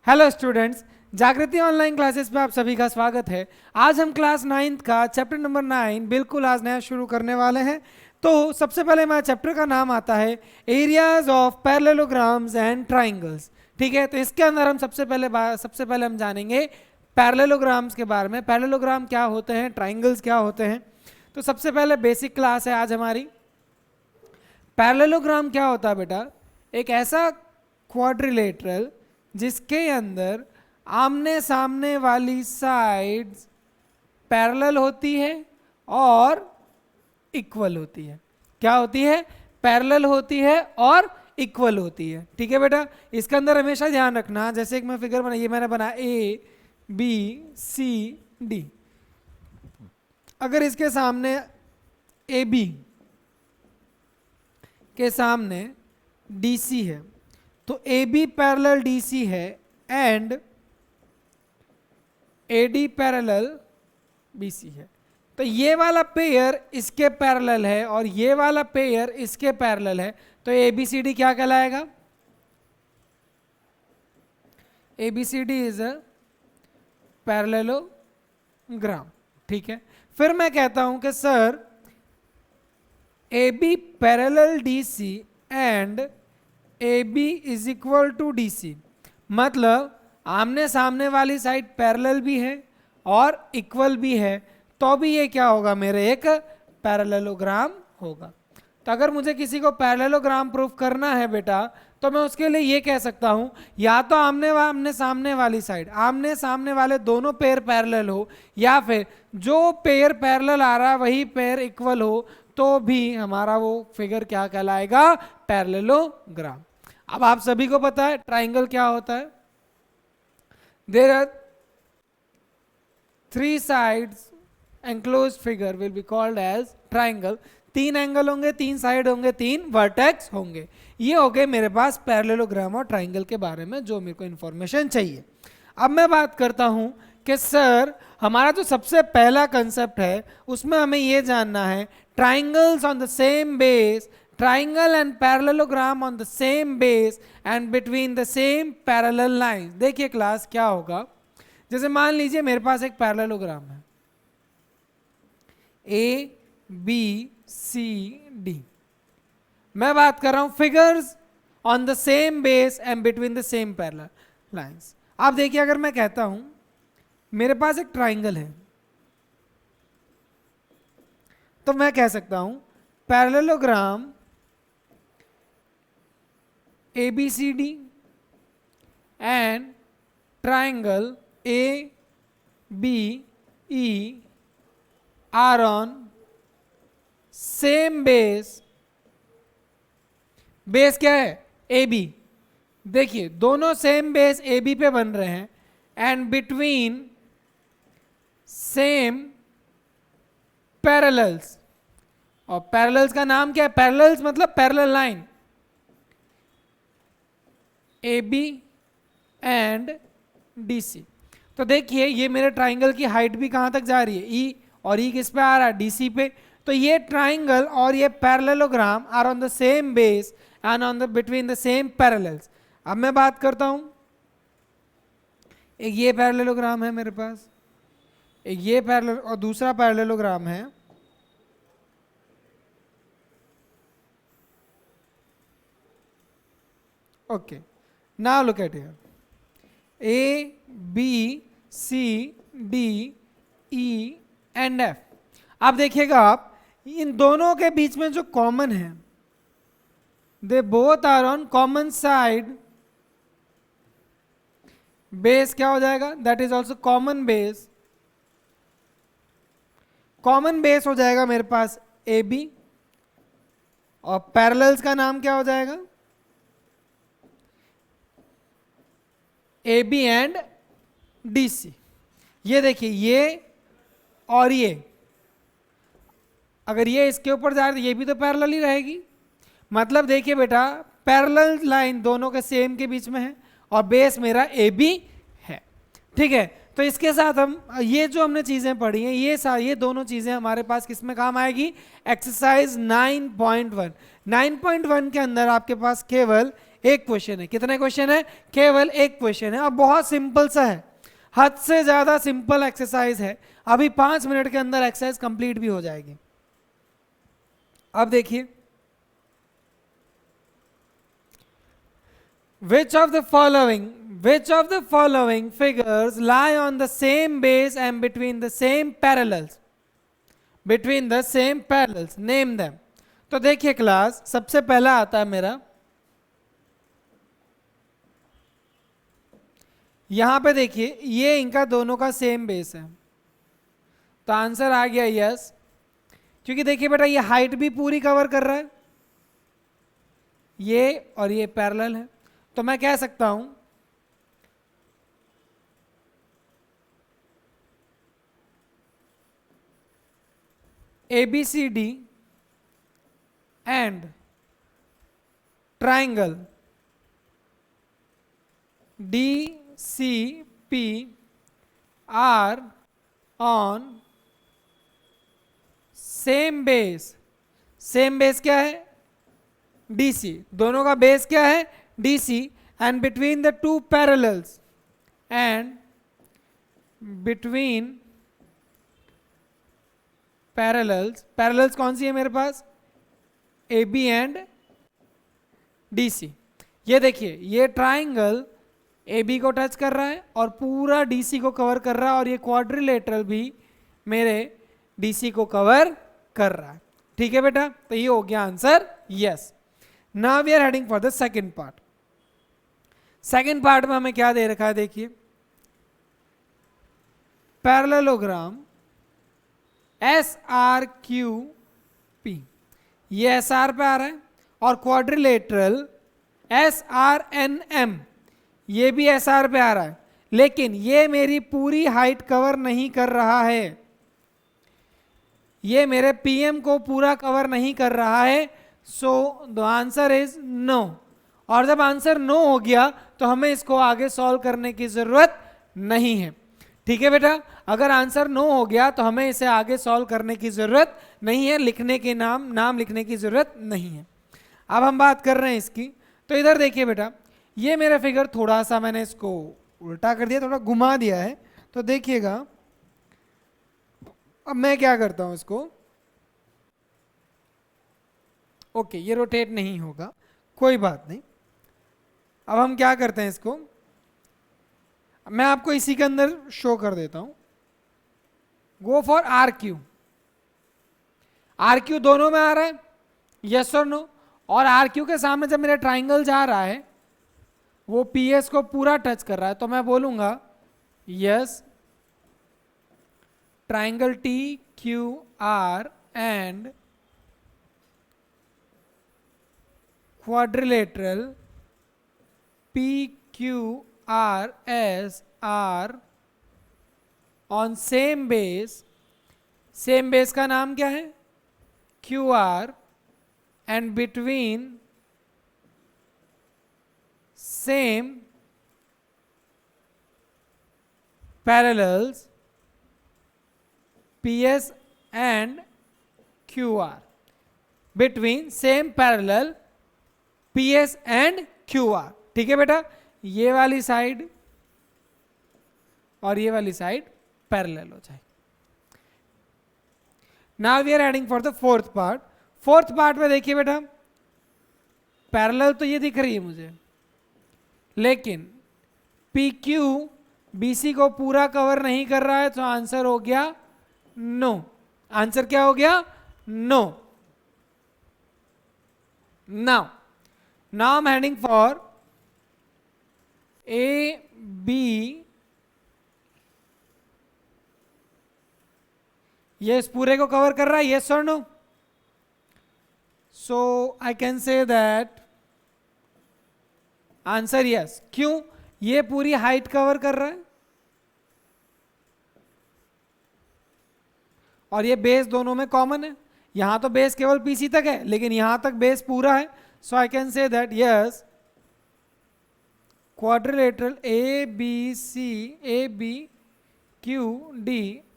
Hello students, जागृति online classes पे आप सभी का स्वागत है। आज हम क्लास 9th का चैप्टर नंबर 9 बिल्कुल आज नया शुरू करने वाले हैं। तो सबसे पहले हमारे चैप्टर का नाम आता है areas of parallelograms and triangles. ठीक है, तो इसके अंदर हम सबसे पहले हम जानेंगे पैरेललोग्राम्स के बारे में। पैरेललोग्राम क्या होते हैं, ट्राइंगल्स क्या होते हैं। तो सबसे पहले बेसिक क्लास है आज हमारी। पैरेललोग्राम क्या होता है बेटा? एक ऐसा क्वाड्रिलेटरल जिसके अंदर आमने सामने वाली साइड्स पैरेलल होती है और इक्वल होती है। क्या होती है? पैरेलल होती है और इक्वल होती है। ठीक है बेटा, इसके अंदर हमेशा ध्यान रखना, जैसे एक मैं फिगर बनाई, मैंने बनाया ए बी सी डी। अगर इसके सामने ए बी के सामने डी सी है तो A B parallel D C है and A D parallel B C है। तो ये वाला पेयर इसके पैरेलल है और ये वाला पेयर इसके पैरेलल है, तो ए बी सी डी क्या कहलाएगा? A B C D is a parallelogram. ठीक है, फिर मैं कहता हूं कि sir A B parallel D C and A B is equal to D C, मतलब आमने सामने वाली साइड पैरेलल भी है और इक्वल भी है, तो भी ये क्या होगा? मेरे एक पैरेललोग्राम होगा। तो अगर मुझे किसी को पैरेललोग्राम प्रूफ करना है बेटा, तो मैं उसके लिए ये कह सकता हूं, या तो आमने सामने वाली साइड, आमने सामने वाले दोनों पेयर पैरेलल हो, या फिर जो पेयर पैरेलल आ रहा है वही पेयर इक्वल हो, तो भी हमारा वो फिगर क्या कहलाएगा? पैरेललोग्राम। अब आप सभी को पता है ट्राइंगल क्या होता है। There are 3 sides enclosed figure will be called as triangle। 3 angle होंगे, 3 साइड होंगे, 3 वर्टेक्स होंगे। ये हो गए मेरे पास पैरेललोग्राम और ट्राइंगल के बारे में जो मेरे को इंफॉर्मेशन चाहिए। अब मैं बात करता हूं कि सर हमारा जो सबसे पहला कंसेप्ट है उसमें हमें ये जानना है triangles on the same base, triangle and parallelogram on the same base and between the same parallel lines। देखिए क्लास क्या होगा, जैसे मान लीजिए मेरे पास एक पैरेललोग्राम है ए बी सी डी। मैं बात कर रहा हूं figures on the same base and between the same parallel lines. आप देखिए, अगर मैं कहता हूं मेरे पास एक ट्राइंगल है, तो मैं कह सकता हूं parallelogram ABCD and triangle ABE are on same base। Base क्या है? AB। देखिए दोनों सेम बेस AB पे बन रहे हैं एंड बिटवीन सेम पैरेलल्स। और पैरेलल्स का नाम क्या है? पैरेलल्स मतलब parallel line A B and D C. तो देखिए ये मेरे ट्राइंगल की हाइट भी कहाँ तक जा रही है? ई, और ई किस पे आ रहा है? डी सी पे। तो ये ट्राइंगल और ये parallelogram are on the same base and on the between the same parallels. अब मैं बात करता हूं, एक ये पैरेललोग्राम है मेरे पास, एक ये पैरेलल और दूसरा पैरेललोग्राम है। Okay, now look at here, A, B, C, D, E and F। आप देखिएगा, आप इन दोनों के बीच में जो कॉमन है, they both are on common side. Base क्या हो जाएगा? That is also common base. Common base हो जाएगा मेरे पास ए बी, और पैरेलल्स का नाम क्या हो जाएगा? A B and D C. ये देखिए ये और ये, अगर ये इसके ऊपर जा रही है ये भी तो पैरेलल ही रहेगी। मतलब देखिए बेटा, पैरेलल लाइन दोनों के सेम के बीच में है और बेस मेरा ए बी है। ठीक है, तो इसके साथ हम ये जो हमने चीजें पढ़ी हैं ये दोनों चीजें हमारे पास किस में काम आएगी? एक्सरसाइज 9.1। 9.1 के अंदर आपके पास केवल एक क्वेश्चन है। कितने क्वेश्चन है? केवल एक क्वेश्चन है। अब बहुत सिंपल सा है, हद से ज्यादा सिंपल एक्सरसाइज है। अभी 5 मिनट के अंदर एक्सरसाइज कंप्लीट भी हो जाएगी। अब देखिए, which of the following figures lie on the same base and between the same parallels? Name them. तो देखिए क्लास, सबसे पहला आता है मेरा, यहां पे देखिए ये इनका दोनों का सेम बेस है, तो आंसर आ गया यस। क्योंकि देखिए बेटा ये हाइट भी पूरी कवर कर रहा है, ये और ये पैरेलल है, तो मैं कह सकता हूं ABCD and triangle DCP are on same base. Same base क्या है? DC। दोनों का बेस क्या है? DC। And between the two parallels, parallels कौन सी है मेरे पास? AB and DC। ये देखिए ये ट्राइंगल AB को टच कर रहा है और पूरा DC को कवर कर रहा है, और ये क्वाड्रिलेटरल भी मेरे DC को कवर कर रहा है। ठीक है बेटा, तो ये हो गया answer yes. Now we are heading for the second part. Second part में हमें क्या दे रखा है? देखिए, पैरेललोग्राम SRQP, ये SR पे आ रहा है, और क्वाड्रिलेटरल SRNM, ये भी SR पे आ रहा है, लेकिन ये मेरी पूरी हाइट कवर नहीं कर रहा है, ये मेरे PM को पूरा कवर नहीं कर रहा है। So the answer is no. और जब आंसर नो हो गया तो हमें इसको आगे सॉल्व करने की जरूरत नहीं है। ठीक है बेटा, अगर आंसर नो हो गया तो हमें इसे आगे सॉल्व करने की जरूरत नहीं है, लिखने के नाम लिखने की जरूरत नहीं है। अब हम बात कर रहे हैं इसकी। तो इधर देखिए बेटा, ये मेरा फिगर थोड़ा सा मैंने इसको उल्टा कर दिया, थोड़ा घुमा दिया है, तो देखिएगा। अब मैं क्या करता हूं इसको, ओके ये रोटेट नहीं होगा, कोई बात नहीं। अब हम क्या करते हैं इसको, मैं आपको इसी के अंदर शो कर देता हूं। Go for RQ। RQ दोनों में आ रहा है, यस और नो। और RQ के सामने जब मेरा ट्राइंगल जा रहा है वो PS को पूरा टच कर रहा है, तो मैं बोलूंगा yes, triangle TQR and quadrilateral PQRS are on same base। Same base का नाम क्या है? QR। And between same parallels PS and QR। Between same parallel PS and QR। ठीक है बेटा, ये वाली साइड और ये वाली साइड पैरेलल हो जाए। Now we are adding for the fourth part. Fourth part में देखिए बेटा, पैरेलल तो ये दिख रही है मुझे, लेकिन PQ BC को पूरा कवर नहीं कर रहा है, तो आंसर हो गया नो। आंसर क्या हो गया? No. Now I'm heading for AB। ये इस पूरे को कवर कर रहा है, यस और no? So I can say that answer yes. क्यों? ये पूरी हाइट कवर कर रहा है और ये बेस दोनों में कॉमन है। यहां तो बेस केवल PC तक है, लेकिन यहां तक बेस पूरा है। So I can say that yes, quadrilateral ABCD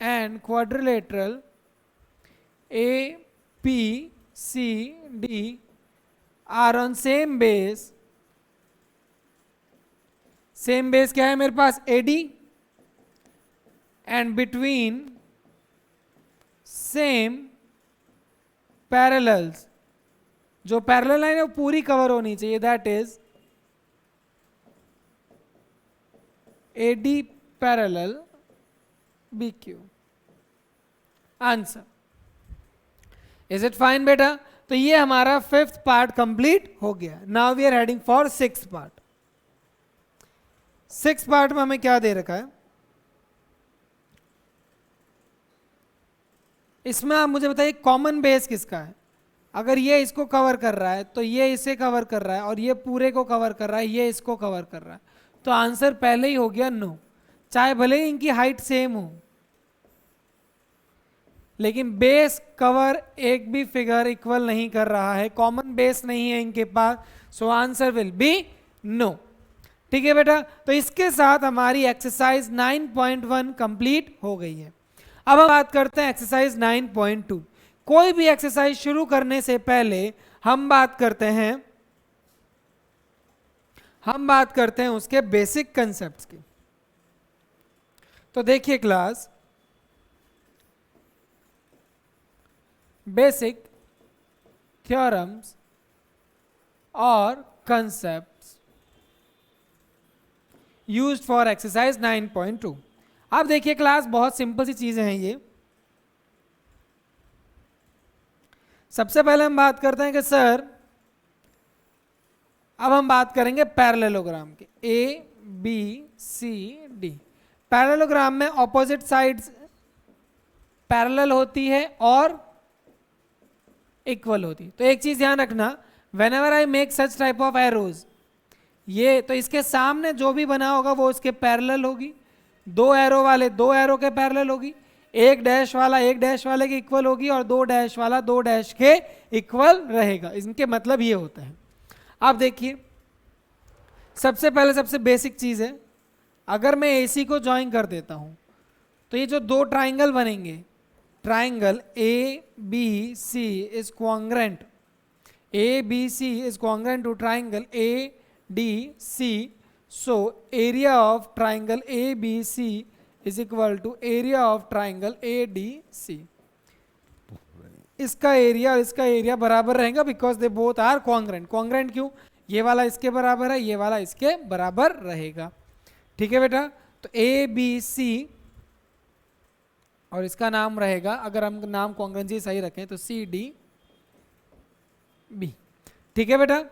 and quadrilateral APCD are on same base same base क्या है मेरे पास, A D, and between same parallels, जो पैरेलल लाइन है वो पूरी कवर होनी चाहिए, that is A D parallel B Q. Answer, is it fine बेटा? तो ये हमारा 5th पार्ट कंप्लीट हो गया। Now we are heading for 6th part. 6th part में हमें क्या दे रखा है, इसमें आप मुझे बताइए कॉमन बेस किसका है। अगर ये इसको कवर कर रहा है तो ये इसे कवर कर रहा है, और ये पूरे को कवर कर रहा है, ये इसको कवर कर रहा है, तो आंसर पहले ही हो गया नो। चाहे भले ही इनकी हाइट सेम हो, लेकिन बेस कवर एक भी फिगर इक्वल नहीं कर रहा है, कॉमन बेस नहीं है इनके पास, so answer will be no. ठीक है बेटा, तो इसके साथ हमारी एक्सरसाइज 9.1 कंप्लीट हो गई है। अब हम बात करते हैं एक्सरसाइज 9.2। कोई भी एक्सरसाइज शुरू करने से पहले हम बात करते हैं उसके बेसिक कंसेप्ट्स की। तो देखिए क्लास, बेसिक थ्योरम्स और कंसेप्ट्स यूज्ड फॉर एक्सरसाइज 9.2। अब देखिए क्लास, बहुत सिंपल सी चीजें हैं ये। सबसे पहले हम बात करते हैं कि सर, अब हम बात करेंगे पैरेललोग्राम की, A B C D. Parallelogram में ऑपोजिट साइड्स पैरेलल होती है और इक्वल होती है। तो एक चीज ध्यान रखना, when ever I make such type of arrows, ये तो इसके सामने जो भी बना होगा वो इसके पैरेलल होगी, 2 एरो वाले 2 एरो के पैरेलल होगी, 1 डैश वाला 1 डैश वाले के इक्वल होगी, और 2 डैश वाला 2 डैश के इक्वल रहेगा। इनके मतलब ये होता है। आप देखिए, सबसे पहले सबसे बेसिक चीज है, अगर मैं AC को ज्वाइन कर देता हूं तो ये जो 2 ट्राइंगल बनेंगे, triangle ABC is congruent, ABC is congruent to triangle ADC, so area of triangle ABC is equal to area of triangle ADC। इसका एरिया और इसका एरिया बराबर रहेगा because they both are congruent. Congruent क्यों? ये वाला इसके बराबर है, ये वाला इसके बराबर रहेगा। ठीक है बेटा, तो ABC और इसका नाम रहेगा, अगर हम नाम कॉन्ग्रेंसी सही रखें तो CDB। ठीक है बेटा,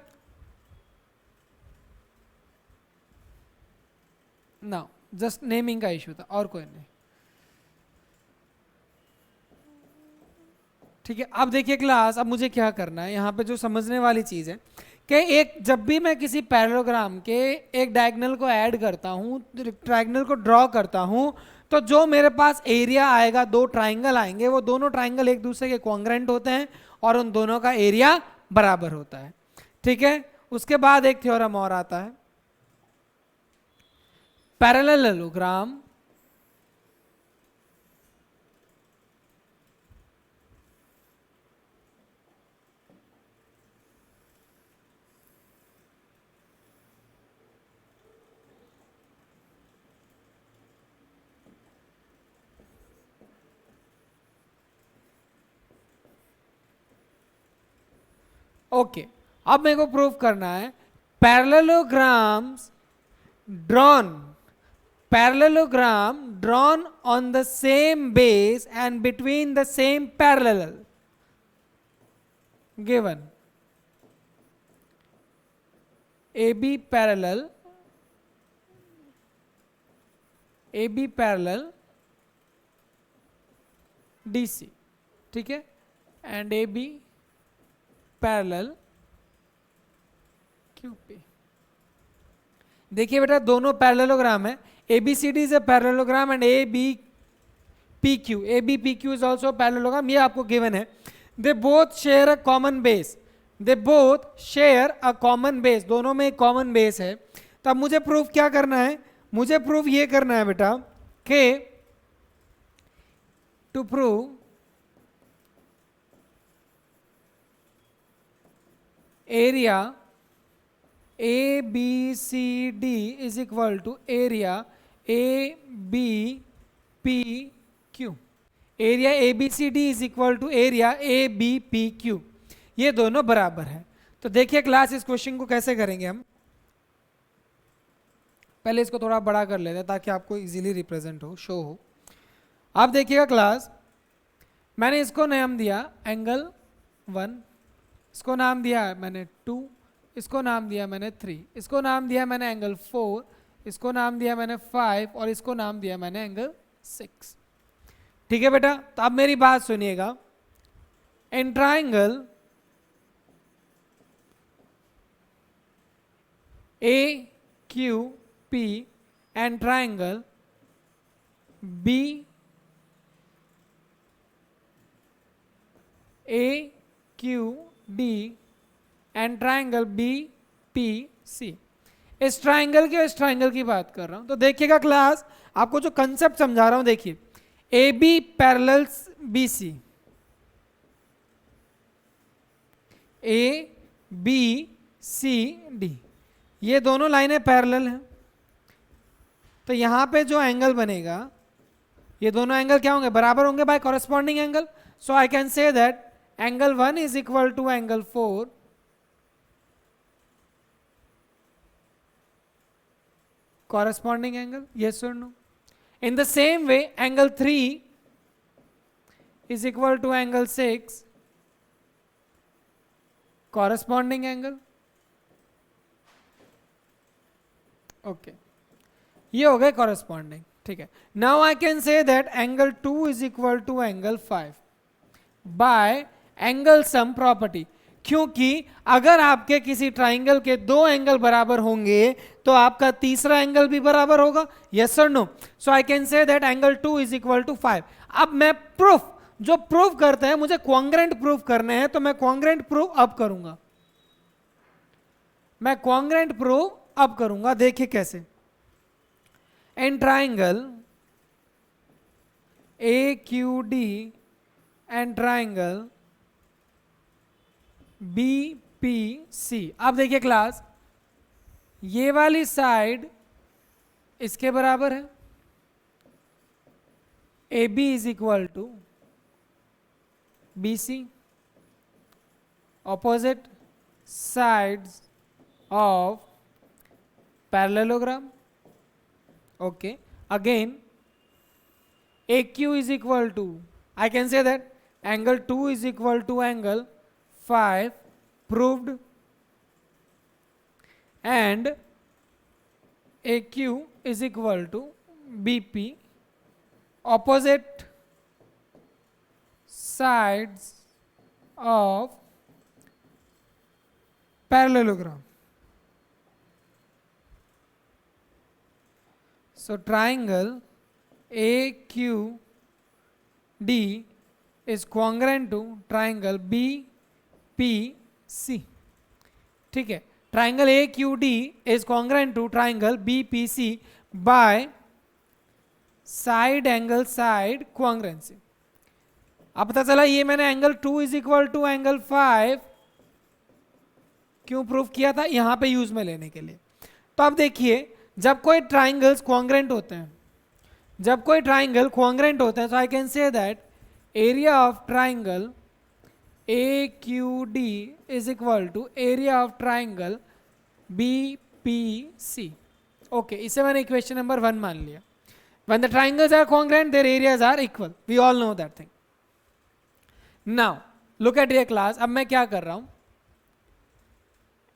नाउ जस्ट नेमिंग का इशू था और कोई नहीं। ठीक है, अब देखिए क्लास, अब मुझे क्या करना है यहाँ पे, जो समझने वाली चीज है कि एक जब भी मैं किसी पैरेललोग्राम के एक डायगोनल को ऐड करता हूँ, ट्रायंगल को ड्रॉ करता हूँ, तो जो मेरे पास एरिया आएगा, 2 ट्राइंगल आएंगे, वो दोनों ट्राइंगल एक दूसरे के कॉन्ग्रेंट होते हैं और उन दोनों का एरिया बराबर होता है। ठीक है, उसके बाद एक थ्योरम और आता है, पैरेललोग्राम ओके। अब मेरे को प्रूव करना है parallelograms drawn on the same base and between the same parallel given AB parallel DC। ठीक है, एंड AB पैरेलल QP। देखिए बेटा, दोनों पैरेललोग्राम है, ABCD is a parallelogram and ABPQ is also parallelogram, ये आपको गिवन है। They both share a common base, दोनों में एक कॉमन बेस है। तो अब मुझे प्रूफ क्या करना है? मुझे प्रूफ ये करना है बेटा कि to prove A B C D is equal to area A B P Q. Area A B C D is equal to area A B P Q, ये दोनों बराबर है। तो देखिए क्लास, इस क्वेश्चन को कैसे करेंगे हम। पहले इसको थोड़ा बड़ा कर लेते हैं ताकि आपको इजीली रिप्रेजेंट हो, शो हो। आप देखिएगा क्लास, मैंने इसको नाम दिया एंगल 1, इसको नाम दिया मैंने 2, इसको नाम दिया मैंने 3, इसको नाम दिया मैंने एंगल 4, इसको नाम दिया मैंने 5 और इसको नाम दिया मैंने एंगल 6। ठीक है बेटा, तो अब मेरी बात सुनिएगा। In triangle A Q P and triangle B A Q D and triangle B P C, इस ट्राइंगल की और इस ट्राइंगल की बात कर रहा हूं। तो देखिएगा क्लास, आपको जो कंसेप्ट समझा रहा हूं, देखिए A B parallels B C, A B C D, ये दोनों लाइनें पैरेलल हैं। तो यहां पे जो एंगल बनेगा, ये दोनों एंगल क्या होंगे, बराबर होंगे by corresponding angle. So I can say that angle 1 is equal to angle 4 corresponding angle, yes or no? In the same way, angle 3 is equal to angle 6 corresponding angle. Okay, ये हो गए corresponding, ठीक है। Now I can say that angle 2 is equal to angle 5 by angle sum property, क्योंकि अगर आपके किसी triangle के दो एंगल बराबर होंगे तो आपका तीसरा एंगल भी बराबर होगा, यस और no. So I can say that angle 2 is equal to 5। अब मैं प्रूफ, जो प्रूफ करते हैं, मुझे कॉन्ग्रेंट प्रूफ करने हैं, तो मैं कॉन्ग्रेंट प्रूफ अब करूंगा, मैं कॉन्ग्रेंट प्रूफ अब करूंगा। देखिए कैसे। In triangle A Q D and triangle B P C, आप देखिए क्लास, ये वाली साइड इसके बराबर है, A B is equal to B C, opposite sides of parallelogram. Okay, again A Q is equal to, I can say that angle 2 is equal to angle 5 proved, and AQ is equal to BP, opposite sides of parallelogram. So triangle AQ D is congruent to triangle BPC, ठीक है। Triangle AQD is congruent to triangle BPC by side angle side congruency। अब पता चला ये मैंने angle 2 is equal to angle 5 क्यों proof किया था, यहां पे यूज में लेने के लिए। तो अब देखिए, जब कोई ट्राइंगल्स कॉन्ग्रेंट होते हैं, जब कोई ट्राइंगल कॉन्ग्रेंट होते हैं, तो I can say that area of triangle A Q D is equal to area of triangle B P C. Okay, इसे मैंने इक्वेशन नंबर 1 मान लिया। When the triangles are congruent, their areas are equal. We all know that thing. Now, look at your class. अब मैं क्या कर रहा हूं,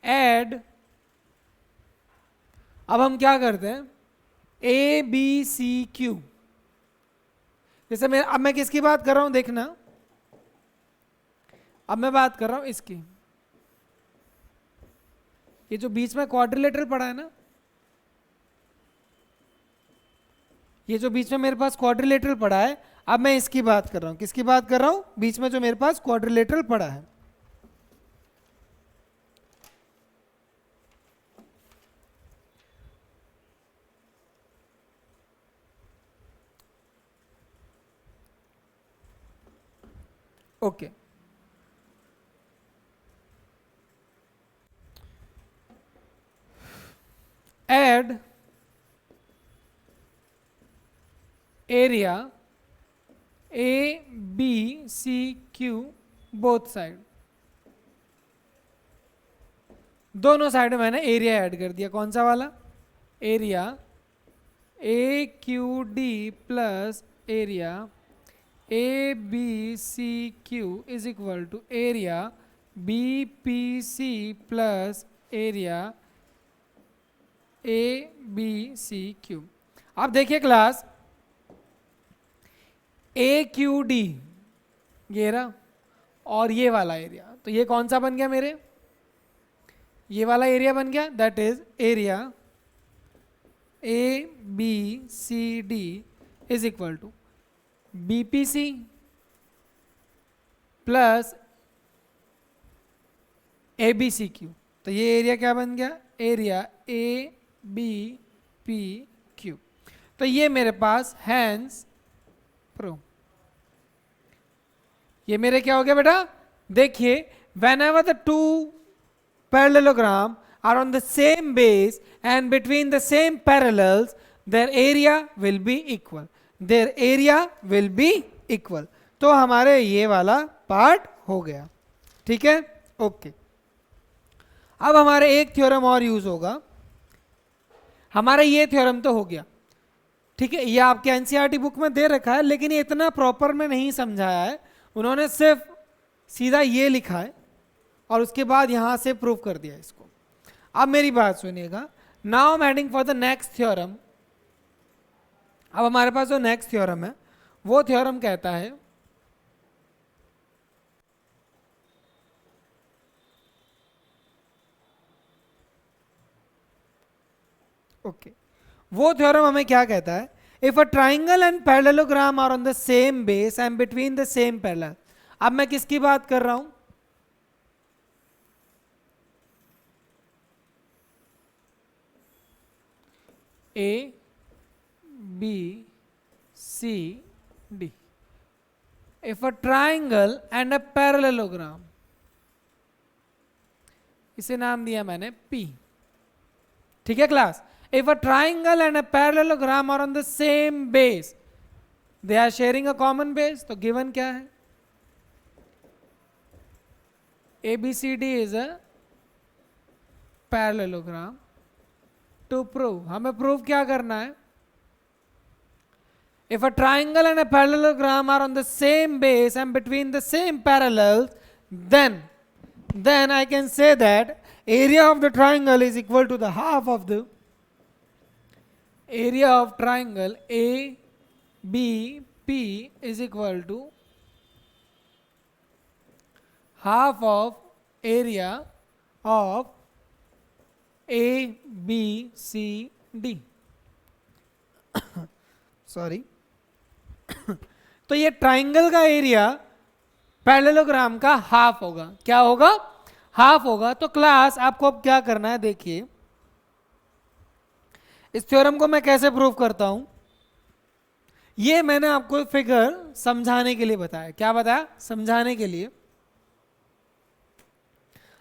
add, अब हम क्या करते हैं, A B C Q, जैसे मैं, अब मैं किसकी बात कर रहा हूं देखना, अब मैं बात कर रहा हूं इसकी, ये जो बीच में क्वाड्रिलेटरल पड़ा है ना, ये जो बीच में मेरे पास क्वाड्रिलेटरल पड़ा है, अब मैं इसकी बात कर रहा हूं। किसकी बात कर रहा हूं, बीच में जो मेरे पास क्वाड्रिलेटरल पड़ा है। Okay, add area A, B, C, Q both side. दोनों साइड में मैंने एरिया ऐड कर दिया. कौन सा वाला? Area A Q D plus area A B C Q is equal to area B P C plus area A B C Q. अब देखिए क्लास, ए क्यू डी ये रहा और ये वाला एरिया, तो ये कौन सा बन गया मेरे? ये वाला एरिया बन गया. That is area A B C D is equal to B P C plus A B C Q. तो ये एरिया क्या बन गया? Area A B P Q. तो ये मेरे पास हैंस प्रो. ये मेरे क्या हो गया बेटा? देखिए, whenever the two parallelogram are on the same base and between the same parallels, their area will be equal. Their area will be equal. तो हमारे ये वाला पार्ट हो गया. ठीक है, ओके. अब हमारे एक थ्योरम और यूज होगा. हमारा ये थ्योरम तो हो गया, ठीक है, ये आपके एनसीईआरटी बुक में दे रखा है, लेकिन ये इतना प्रॉपर में नहीं समझाया है. उन्होंने सिर्फ सीधा ये लिखा है और उसके बाद यहां से प्रूव कर दिया इसको. अब मेरी बात सुनिएगा. Now I am heading for the next theorem. अब हमारे पास जो नेक्स्ट थ्योरम है वो थ्योरम कहता है ओके, वो थ्योरम हमें क्या कहता है? If a triangle and parallelogram are on the same base and between the same parallel. अब मैं किसकी बात कर रहा हूं? A B C D. If a triangle and a parallelogram, इसे नाम दिया मैंने पी. ठीक है class. If a triangle and a parallelogram are on the same base, they are sharing a common base. तो given क्या है? ABCD is a parallelogram. To prove, हमें prove क्या करना है? If a triangle and a parallelogram are on the same base and between the same parallels, then I can say that area of the triangle is equal to the half of the area of triangle A B P is equal to half of area of A B C D. Sorry. तो ये triangle का area parallelogram का half होगा. क्या होगा? Half होगा. तो class आपको अब क्या करना है? देखिए, इस थ्योरम को मैं कैसे प्रूव करता हूं. ये मैंने आपको फिगर समझाने के लिए बताया. क्या बताया? समझाने के लिए.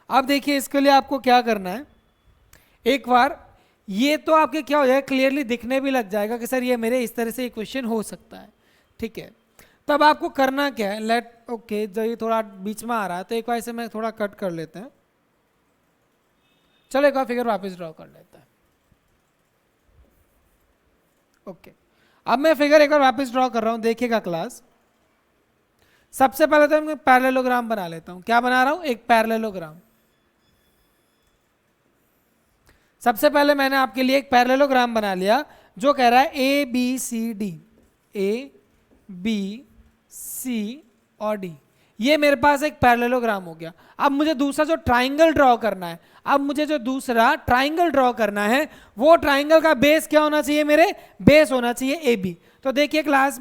अब देखिए, इसके लिए आपको क्या करना है. एक बार ये तो आपके क्या हो जाएगा, क्लियरली दिखने भी लग जाएगा कि सर ये मेरे इस तरह से क्वेश्चन हो सकता है. ठीक है, तब आपको करना क्या है? लेट ओके, जो ये थोड़ा बीच में आ रहा है तो एक बार इसे मैं थोड़ा कट कर लेते हैं. चलो एक बार फिगर वापस ड्रॉ कर लेते हैं. ओके, अब मैं फिगर एक बार वापस ड्रॉ कर रहा हूं. देखिएगा क्लास, सबसे पहले तो मैं पैरेललोग्राम बना लेता हूं. क्या बना रहा हूं? एक पैरेललोग्राम. सबसे पहले मैंने आपके लिए एक पैरेललोग्राम बना लिया जो कह रहा है A B C D. A B C और डी. ये मेरे पास एक पैरेललोग्राम हो गया. अब मुझे दूसरा जो ट्राइंगल ड्रॉ करना है, अब मुझे जो दूसरा ट्राइंगल ड्रॉ करना है वो ट्राइंगल का बेस क्या होना चाहिए? मेरे बेस होना चाहिए ए बी. तो देखिए क्लास,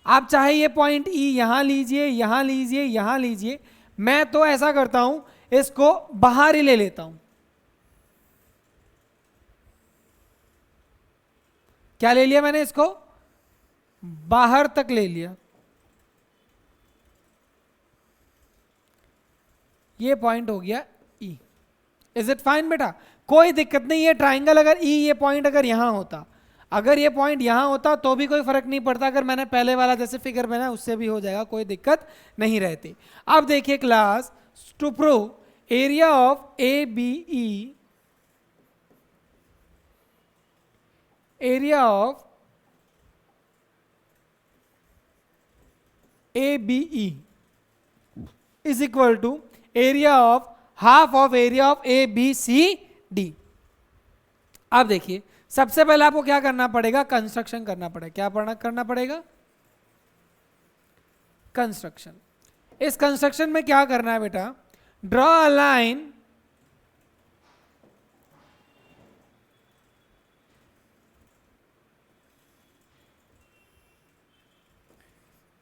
आप चाहे ये पॉइंट ई यहां लीजिए, यहां लीजिए, यहां लीजिए. मैं तो ऐसा करता हूं, इसको बाहर ही ले लेता हूं. क्या ले लिया मैंने? इसको बाहर तक ले लिया. ये पॉइंट हो गया ई. इज इट फाइन बेटा? कोई दिक्कत नहीं है। ट्राइंगल अगर ई ये पॉइंट अगर यहां होता, अगर ये पॉइंट यहां होता तो भी कोई फर्क नहीं पड़ता। अगर मैंने पहले वाला जैसे फिगर बनाया उससे भी हो जाएगा, कोई दिक्कत नहीं रहती। अब देखिए class, to prove area of A B E, area of A B E is equal to area of half of area of A B C D. अब देखिए सबसे पहले आपको क्या करना पड़ेगा, कंस्ट्रक्शन करना पड़ेगा। क्या करना पड़ेगा? कंस्ट्रक्शन। इस कंस्ट्रक्शन में क्या करना है बेटा, draw a line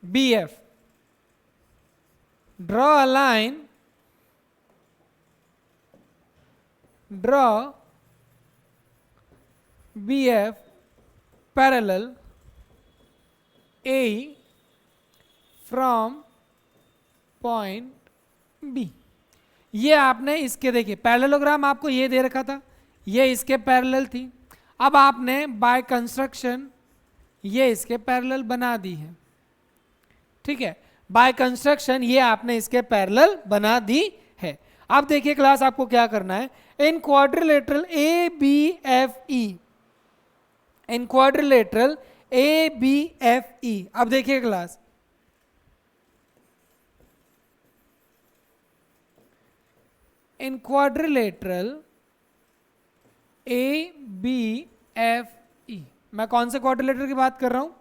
B F, draw a line, draw BF parallel A from point B। ये आपने इसके देखिए पैरेललोग्राम आपको ये दे रखा था, ये इसके पैरेलल थी। अब आपने बाय कंस्ट्रक्शन ये इसके पैरेलल बना दी है, ठीक है। बाय कंस्ट्रक्शन ये आपने इसके पैरेलल बना दी है। अब देखिए क्लास आपको क्या करना है, in quadrilateral A B F E, in quadrilateral A B F E. अब देखिए class, in quadrilateral A B F E, मैं कौन से क्वाड्रिलेटरल की बात कर रहा हूं,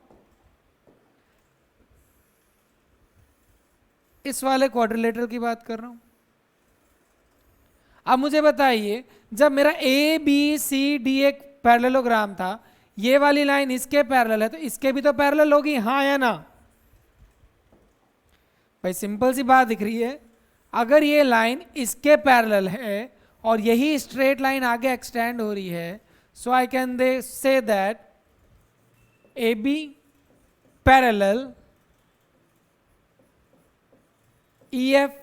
इस वाले क्वाड्रिलेटरल की बात कर रहा हूं। अब मुझे बताइए, जब मेरा ए बी सी डी एक पैरेललोग्राम था, ये वाली लाइन इसके पैरेलल है, तो इसके भी तो पैरेलल होगी, हाँ या ना? भाई सिंपल सी बात दिख रही है, अगर ये लाइन इसके पैरेलल है और यही स्ट्रेट लाइन आगे एक्सटेंड हो रही है, सो आई कैन दे say that A B parallel E F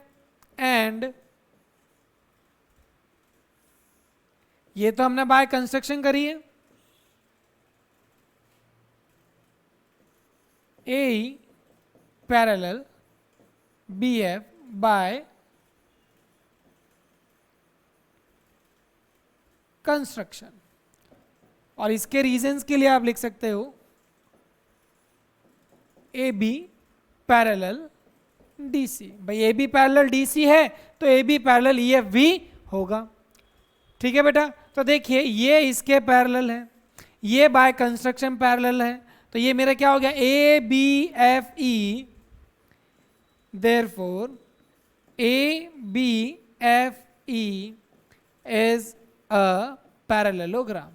and, ये तो हमने बाय कंस्ट्रक्शन करी है, A parallel B F by construction. और इसके रीजंस के लिए आप लिख सकते हो A B parallel D C. भाई A B parallel D C है तो A B parallel E F भी होगा, ठीक है बेटा। तो देखिए ये इसके पैरेलल है, ये बाय कंस्ट्रक्शन पैरेलल है, तो ये मेरा क्या हो गया, A B F E, therefore A B F E is a parallelogram.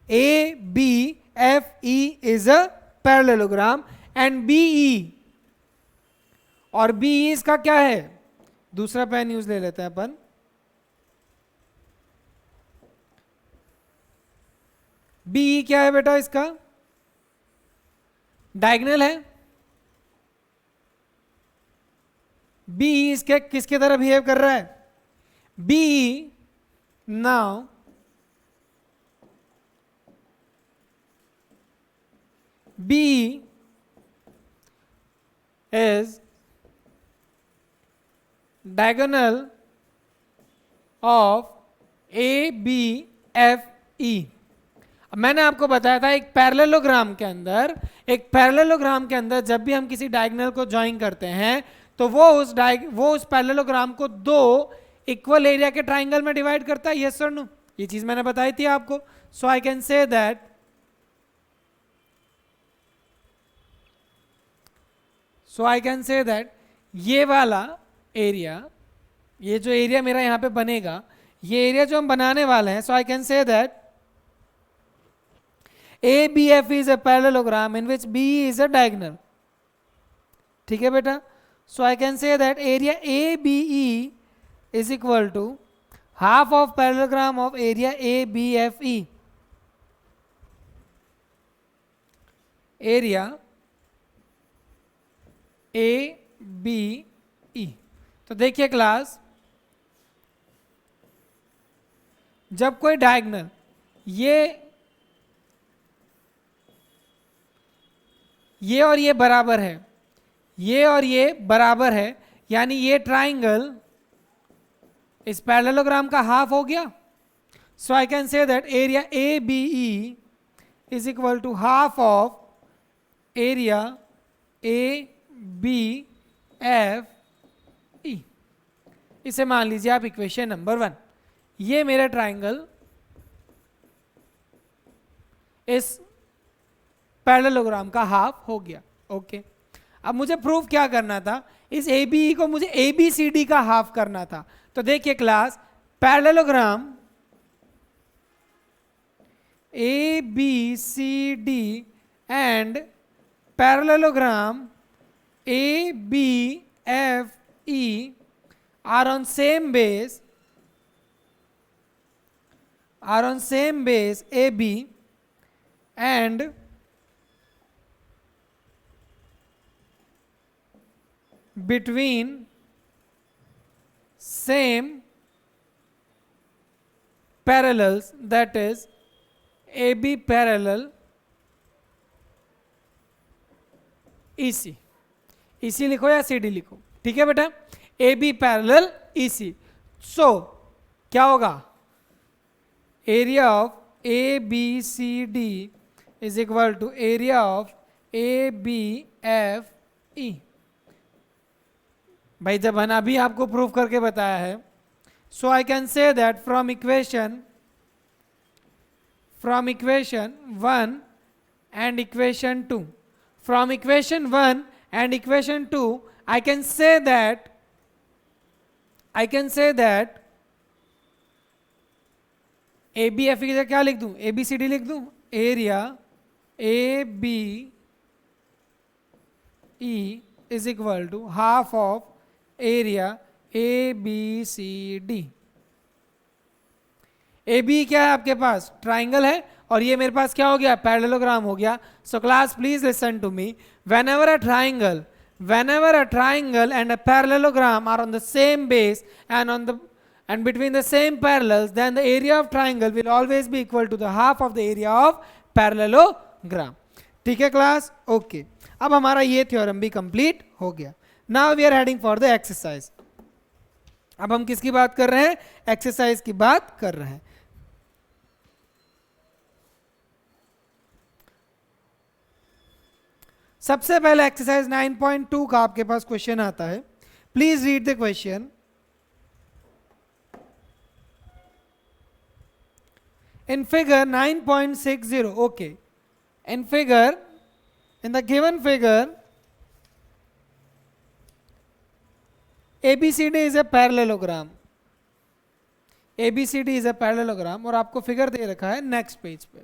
A B F E is a parallelogram and B E, और बी ई इसका क्या है, दूसरा पेन यूज ले लेते हैं अपन, बी ई क्या है बेटा, इसका डायगोनल है। बी ई इसके किसके तरह बिहेव कर रहा है, B E now B is diagonal of A B F E. मैंने आपको बताया था एक पैरेललोग्राम के अंदर, एक पैरेललोग्राम के अंदर जब भी हम किसी डायगोनल को ज्वाइन करते हैं तो वो उस पैरेललोग्राम को दो इक्वल एरिया के ट्राइंगल में डिवाइड करता है, यस और नो? ये चीज मैंने बताई थी आपको। सो आई कैन से दैट ये वाला एरिया, ये जो एरिया मेरा यहां पे बनेगा, ये एरिया जो हम बनाने वाले हैं, so I can say that ABF is a parallelogram in which B is a diagonal, ठीक है बेटा। So I can say that area ABE is equal to half of parallelogram of area ABFE। Area ABE। तो देखिए class, जब कोई diagonal ये और ये बराबर है, ये और ये बराबर है, यानी ये ट्राइंगल इस पैरेललोग्राम का हाफ हो गया. So I can say that area A B E is equal to half of area A B F E. इसे मान लीजिए आप इक्वेशन नंबर 1. ये मेरा ट्राइंगल इस पैरेललोग्राम का हाफ हो गया. ओके, अब मुझे प्रूफ क्या करना था, इस ए बी को मुझे ए बी सी डी का हाफ करना था. तो देखिए class, parallelogram A B C D and parallelogram A B F E are on same base AB and between same parallels, that is AB parallel EC. EC लिखो या CD लिखो, ठीक है बेटा. AB parallel EC. सो क्या होगा, area of ABCD is equal to area of ABFE. भाई जब मैंने अभी आपको प्रूफ करके बताया है, so I can say that from equation 1 and equation 2, from equation 1 and equation 2 I can say that ABF की जगह क्या लिख दूं, ABCD लिख दूं. Area ABE is equal to half of area ABCD. AB क्या है आपके पास, ट्राइंगल है, और ये मेरे पास क्या हो गया, पैरेललोग्राम हो गया. So class please listen to me. whenever a triangle and a parallelogram are on the same base and between the same parallels, then the area of triangle will always be equal to the half of the area of parallelogram. ठीक है class, okay. अब हमारा ये theorem भी complete हो गया. Now we are heading for the exercise. अब हम किसकी बात कर रहे हैं, एक्सरसाइज की बात कर रहे हैं. सबसे पहले एक्सरसाइज 9.2 का आपके पास क्वेश्चन आता है. Please read the question. In figure 9.60, okay. In the given figure, ABCD is a parallelogram. ABCD is a parallelogram और आपको फिगर दे रखा है नेक्स्ट पेज पे.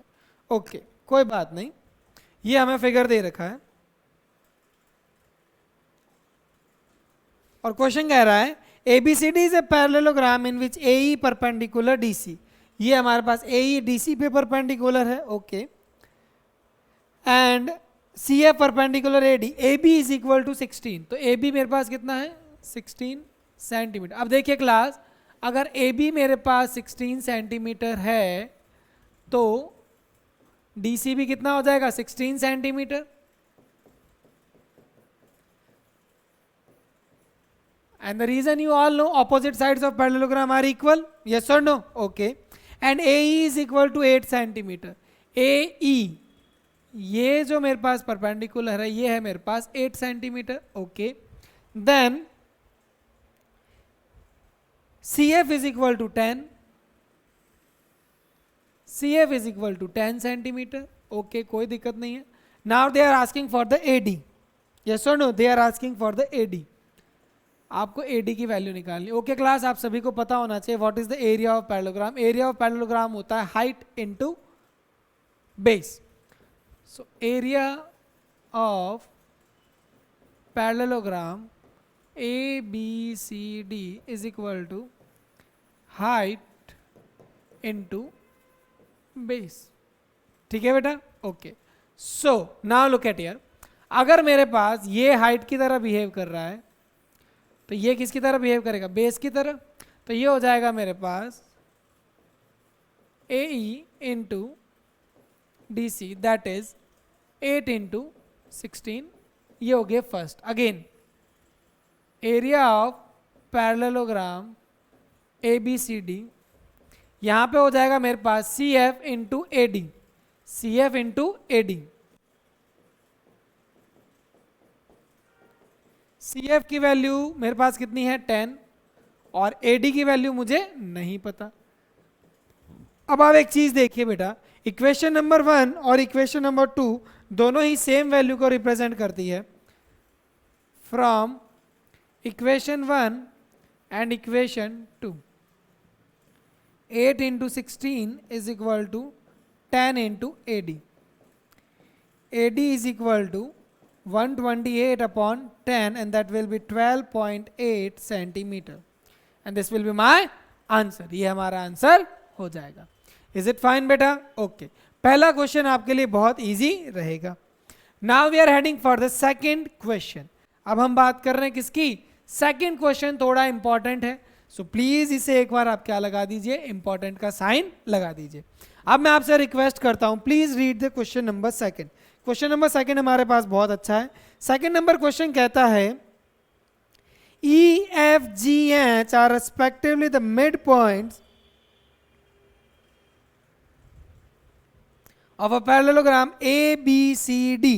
ओके, कोई बात नहीं, ये हमें फिगर दे रखा है और क्वेश्चन कह रहा है ABCD is a parallelogram in which AE perpendicular DC. ये हमारे पास AE DC पे परपेंडिकुलर है, okay. And CF perpendicular AD. AB is equal to 16. तो AB मेरे पास कितना है, 16 सेंटीमीटर. अब देखिए क्लास, अगर AB मेरे पास 16 सेंटीमीटर है तो DC भी कितना हो जाएगा, 16 centimetre. And the reason you all know, opposite sides of parallelogram are equal, yes or no, okay. And AE is equal to 8 centimetre. AE ये जो मेरे पास परपेंडिकुलर है ये है मेरे पास 8 centimetre, okay. Then CF is equal to 10. CF is equal to 10 centimetre, okay, कोई दिक्कत नहीं है. Now they are asking for the AD, yes or no, they are asking for the AD. आपको AD की वैल्यू निकालनी. Okay class, आप सभी को पता होना चाहिए what is the area of parallelogram. Area of parallelogram होता है height into base. So area of parallelogram ABCD is equal to height into base. ठीक है बेटा, okay. So now look at here. अगर मेरे पास ये हाइट की तरह बिहेव कर रहा है तो ये किसकी तरह बिहेव करेगा, बेस की तरह. तो ये हो जाएगा मेरे पास AE into DC, that is 8 into 16. ये हो गया first. Again area of parallelogram ABCD, यहाँ पे हो जाएगा मेरे पास CF into AD, CF into AD. CF की वैल्यू मेरे पास कितनी है 10 और AD की वैल्यू मुझे नहीं पता. अब आप एक चीज देखिए बेटा, इक्वेशन नंबर 1 और इक्वेशन नंबर 2 दोनों ही सेम वैल्यू को रिप्रेजेंट करती है. From equation 1 and equation 2, 8 into 16 is equal to 10 into AD. AD is equal to 128 upon 10 and that will be 12.8 centimeter. And this will be my answer. ये हमारा answer हो जाएगा. Is it fine बेटा? Okay. पहला question आपके लिए बहुत easy रहेगा. Now we are heading for the second question. अब हम बात कर रहे हैं किसकी? सेकेंड क्वेश्चन थोड़ा इंपॉर्टेंट है, सो प्लीज इसे एक बार आप क्या लगा दीजिए, इंपॉर्टेंट का साइन लगा दीजिए. अब मैं आपसे रिक्वेस्ट करता हूं, please read the question number second. Question number second हमारे पास बहुत अच्छा है. सेकंड नंबर क्वेश्चन कहता है EFGH are respectively the mid points of a parallelogram ABCD,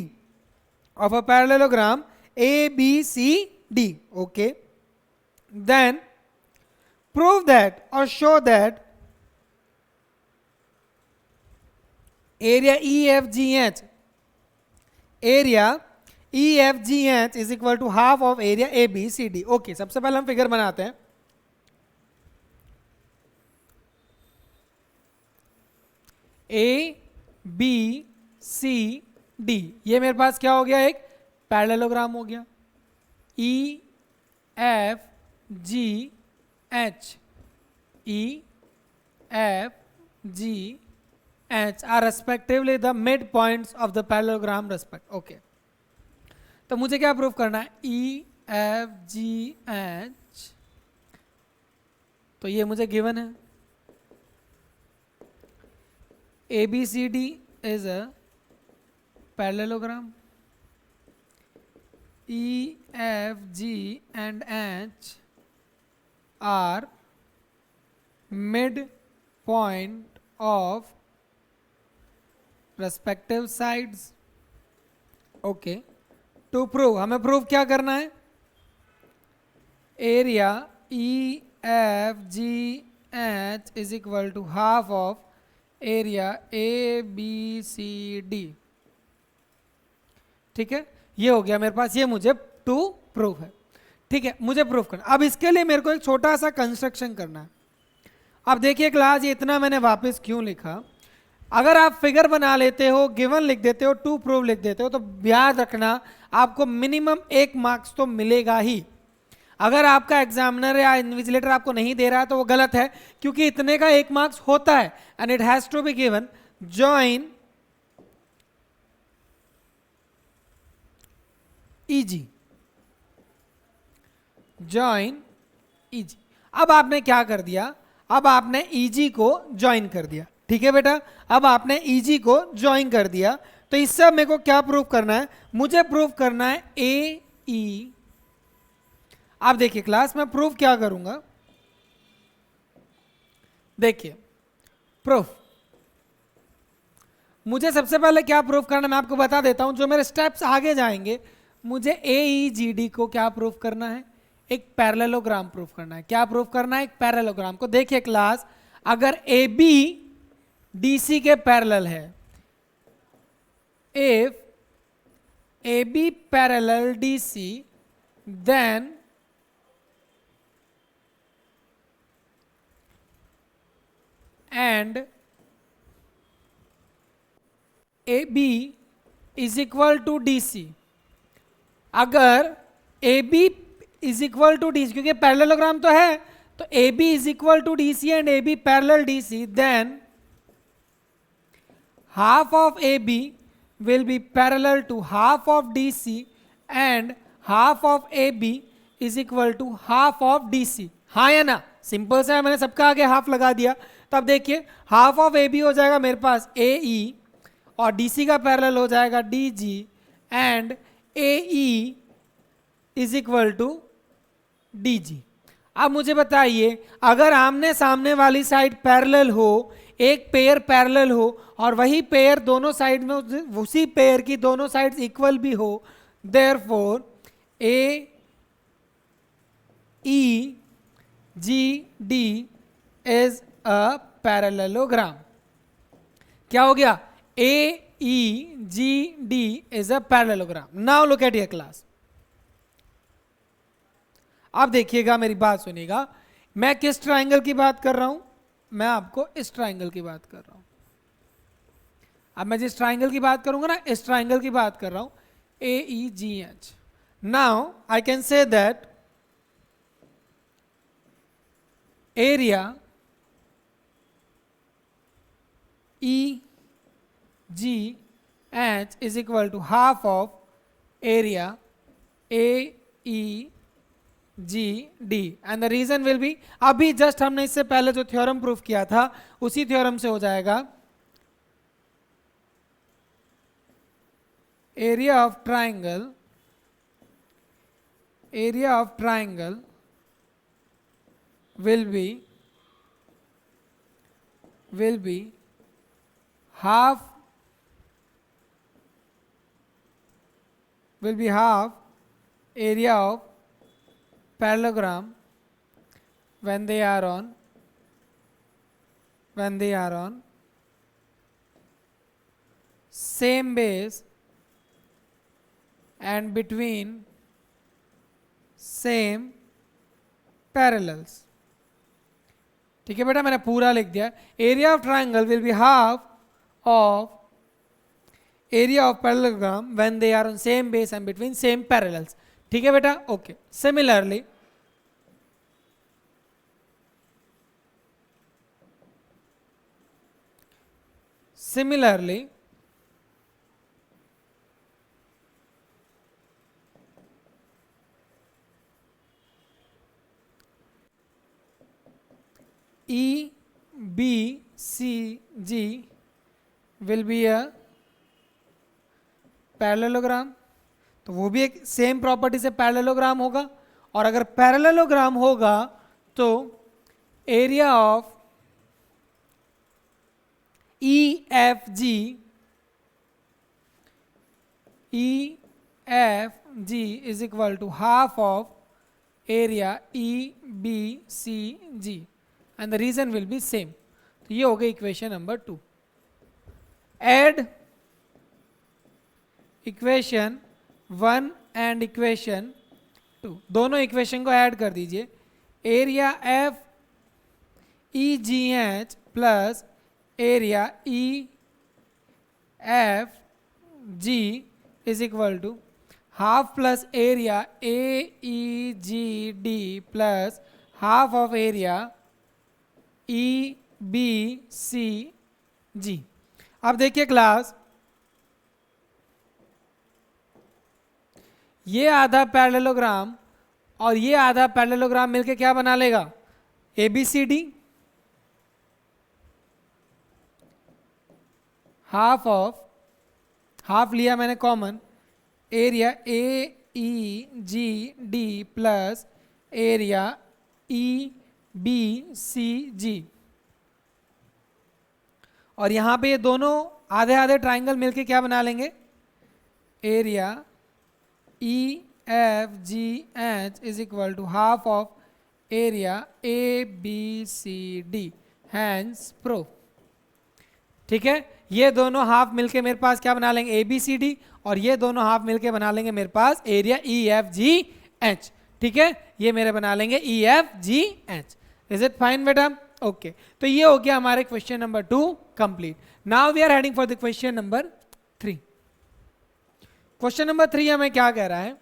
of a parallelogram ABCD. Okay, then prove that or show that area EFGH is equal to half of area ABCD. Okay, सबसे पहले हम figure बनाते हैं. ABCD, ये मेरे पास क्या हो गया, एक पैरेललोग्राम हो गया. EFGH are respectively the midpoints of the parallelogram respect. Okay, तो मुझे क्या प्रूफ करना है, EFGH, तो ये मुझे गिवन है. ABCD is a parallelogram. EFG and H are midpoint of respective sides. Okay, to prove हमें प्रूव क्या करना है, area EFGH is equal to half of area ABCD. ठीक है, ये हो गया मेरे पास, ये मुझे टू प्रूफ है. ठीक है, मुझे प्रूफ करना. अब इसके लिए मेरे को एक छोटा सा कंस्ट्रक्शन करना है. अब देखिए क्लास, ये इतना मैंने वापस क्यों लिखा, अगर आप फिगर बना लेते हो, गिवन लिख देते हो, टू प्रूफ लिख देते हो, तो याद रखना आपको मिनिमम 1 मार्क्स तो मिलेगा ही. अगर आपका एग्जामिनर या इन्विजिलेटर आपको नहीं दे रहा है तो वो गलत है, क्योंकि इतने का 1 मार्क्स होता है. And it has to be given join EG, join EG. अब आपने क्या कर दिया, अब आपने EG को ज्वाइन कर दिया. ठीक है बेटा, अब आपने EG को ज्वाइन कर दिया, तो इससे मेरे को क्या प्रूफ करना है, मुझे प्रूफ करना है AE. आप देखिए क्लास, मैं प्रूफ क्या करूंगा, देखिए प्रूफ. मुझे सबसे पहले क्या प्रूफ करना, मैं आपको बता देता हूं, जो मेरे स्टेप्स आगे जाएंगे. मुझे AEGD को क्या प्रूफ करना है, एक पैरेललोग्राम प्रूफ करना है. क्या प्रूफ करना है, एक पैरेललोग्राम को. देखिए क्लास, अगर AB DC के पैरेलल है, if AB parallel DC, then and AB is equal to DC. अगर AB is equal to DC, क्योंकि पैरेललोग्राम तो है, तो AB is equal to DC and AB parallel DC, then half of AB will be parallel to half of DC and half of AB is equal to half of DC. हाँ या ना, simple सा है, मैंने सबका आगे half लगा दिया. तब देखिए हाफ ऑफ ए बी हो जाएगा मेरे पास ए ई, और डी सी का पैरेलल हो जाएगा D G, and A E is equal to D G. अब मुझे बताइए, अगर आमने सामने वाली साइड पैरेलल हो, एक पेयर पैरेलल हो, और वही पेयर दोनों साइड में उसी पेयर की दोनों साइड्स इक्वल भी हो, therefore A E G D is a parallelogram. क्या हो गया? A E G D is a parallelogram. Now look at your class. अब देखिएगा, मेरी बात सुनिएगा, मैं किस ट्राइंगल की बात कर रहा हूं? मैं आपको इस ट्राइंगल की बात कर रहा हूं। अब मैं जिस ट्राइंगल की बात करूंगा ना, इस ट्राइंगल की बात कर रहा हूं, A E G H. Now I can say that area E G H is equal to half of area A E G D, and the reason will be, अभी जस्ट हमने इससे पहले जो थ्योरम प्रूफ किया था उसी theorem से हो जाएगा, area of triangle will be half area of parallelogram when they are on same base and between same parallels। ठीक है बेटा, मैंने पूरा लिख दिया। Area of triangle will be half of area of parallelogram when they are on same base and between same parallels. ठीक है बेटा, okay. Similarly E B C G will be a parallelogram, तो वो भी एक सेम प्रॉपर्टी से parallelogram होगा। और अगर पैरेललोग्राम होगा तो area of E F G is equal to half of area E B C G, and the reason will be same. तो ये हो गई equation number 2। Add equation 1 and equation 2, दोनों इक्वेशन को ऐड कर दीजिए। Area F E G H plus area E F G is equal to half plus area A E G D plus half of area E B C जी। अब देखिए class, ये आधा parallelogram और ये आधा पैरेललोग्राम मिलके क्या बना लेगा? A B C D. Half लिया मैंने common, area A E G D plus area E B C G, और यहां पे ये दोनों आधे आधे ट्राइंगल मिलके क्या बना लेंगे? Area E F G H is equal to half of area A B C D, hence proof. ठीक है, ये दोनों हाफ मिलके मेरे पास क्या बना लेंगे? ए बी सी डी, और ये दोनों हाफ मिलके बना लेंगे मेरे पास area E F G H. ठीक है, ये मेरे बना लेंगे E F G H. Is it fine बेटा? ओके, तो ये हो गया हमारे क्वेश्चन नंबर 2 कंप्लीट। Now we are heading for the question number 3। Question number 3 हमें क्या कह रहा है?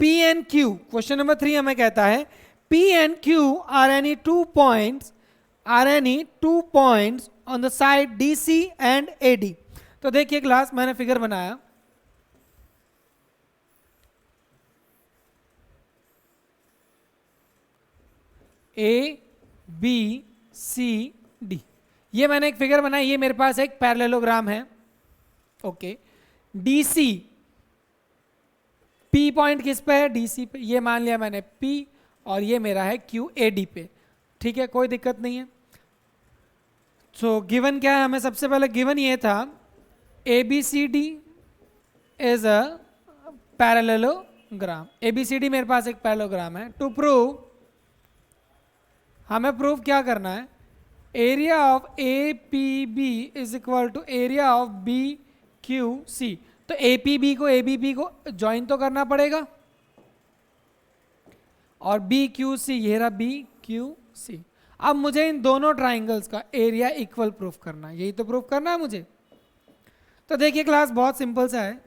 P and Q, question number 3 हमें कहता है P and Q are any two points on the side D C and A D. तो देखिए क्लास, मैंने फिगर बनाया, ए बी सी डी। ये मैंने एक फिगर बनाई, ये मेरे पास एक पैरेललोग्राम है। Okay, D C, P point किस पे है? डी सी पे। ये मान लिया मैंने पी, और ये मेरा है क्यू ए डी पे। ठीक है, कोई दिक्कत नहीं है। सो गिवन क्या है हमें? सबसे पहले गिवन ये था A B C D is a parallelogram. A B C D मेरे पास एक पैरेललोग्राम है। टू प्रूव, हमें प्रूव क्या करना है? Area of A P B is equal to area of B Q C. तो ए पी बी को ए बी पी को ज्वाइन तो करना पड़ेगा, और बी क्यू सी, ये रहा बी क्यू सी। अब मुझे इन दोनों ट्राइंगल्स का एरिया इक्वल प्रूफ करना है, यही तो प्रूफ करना है मुझे। तो देखिए क्लास, बहुत सिंपल सा है,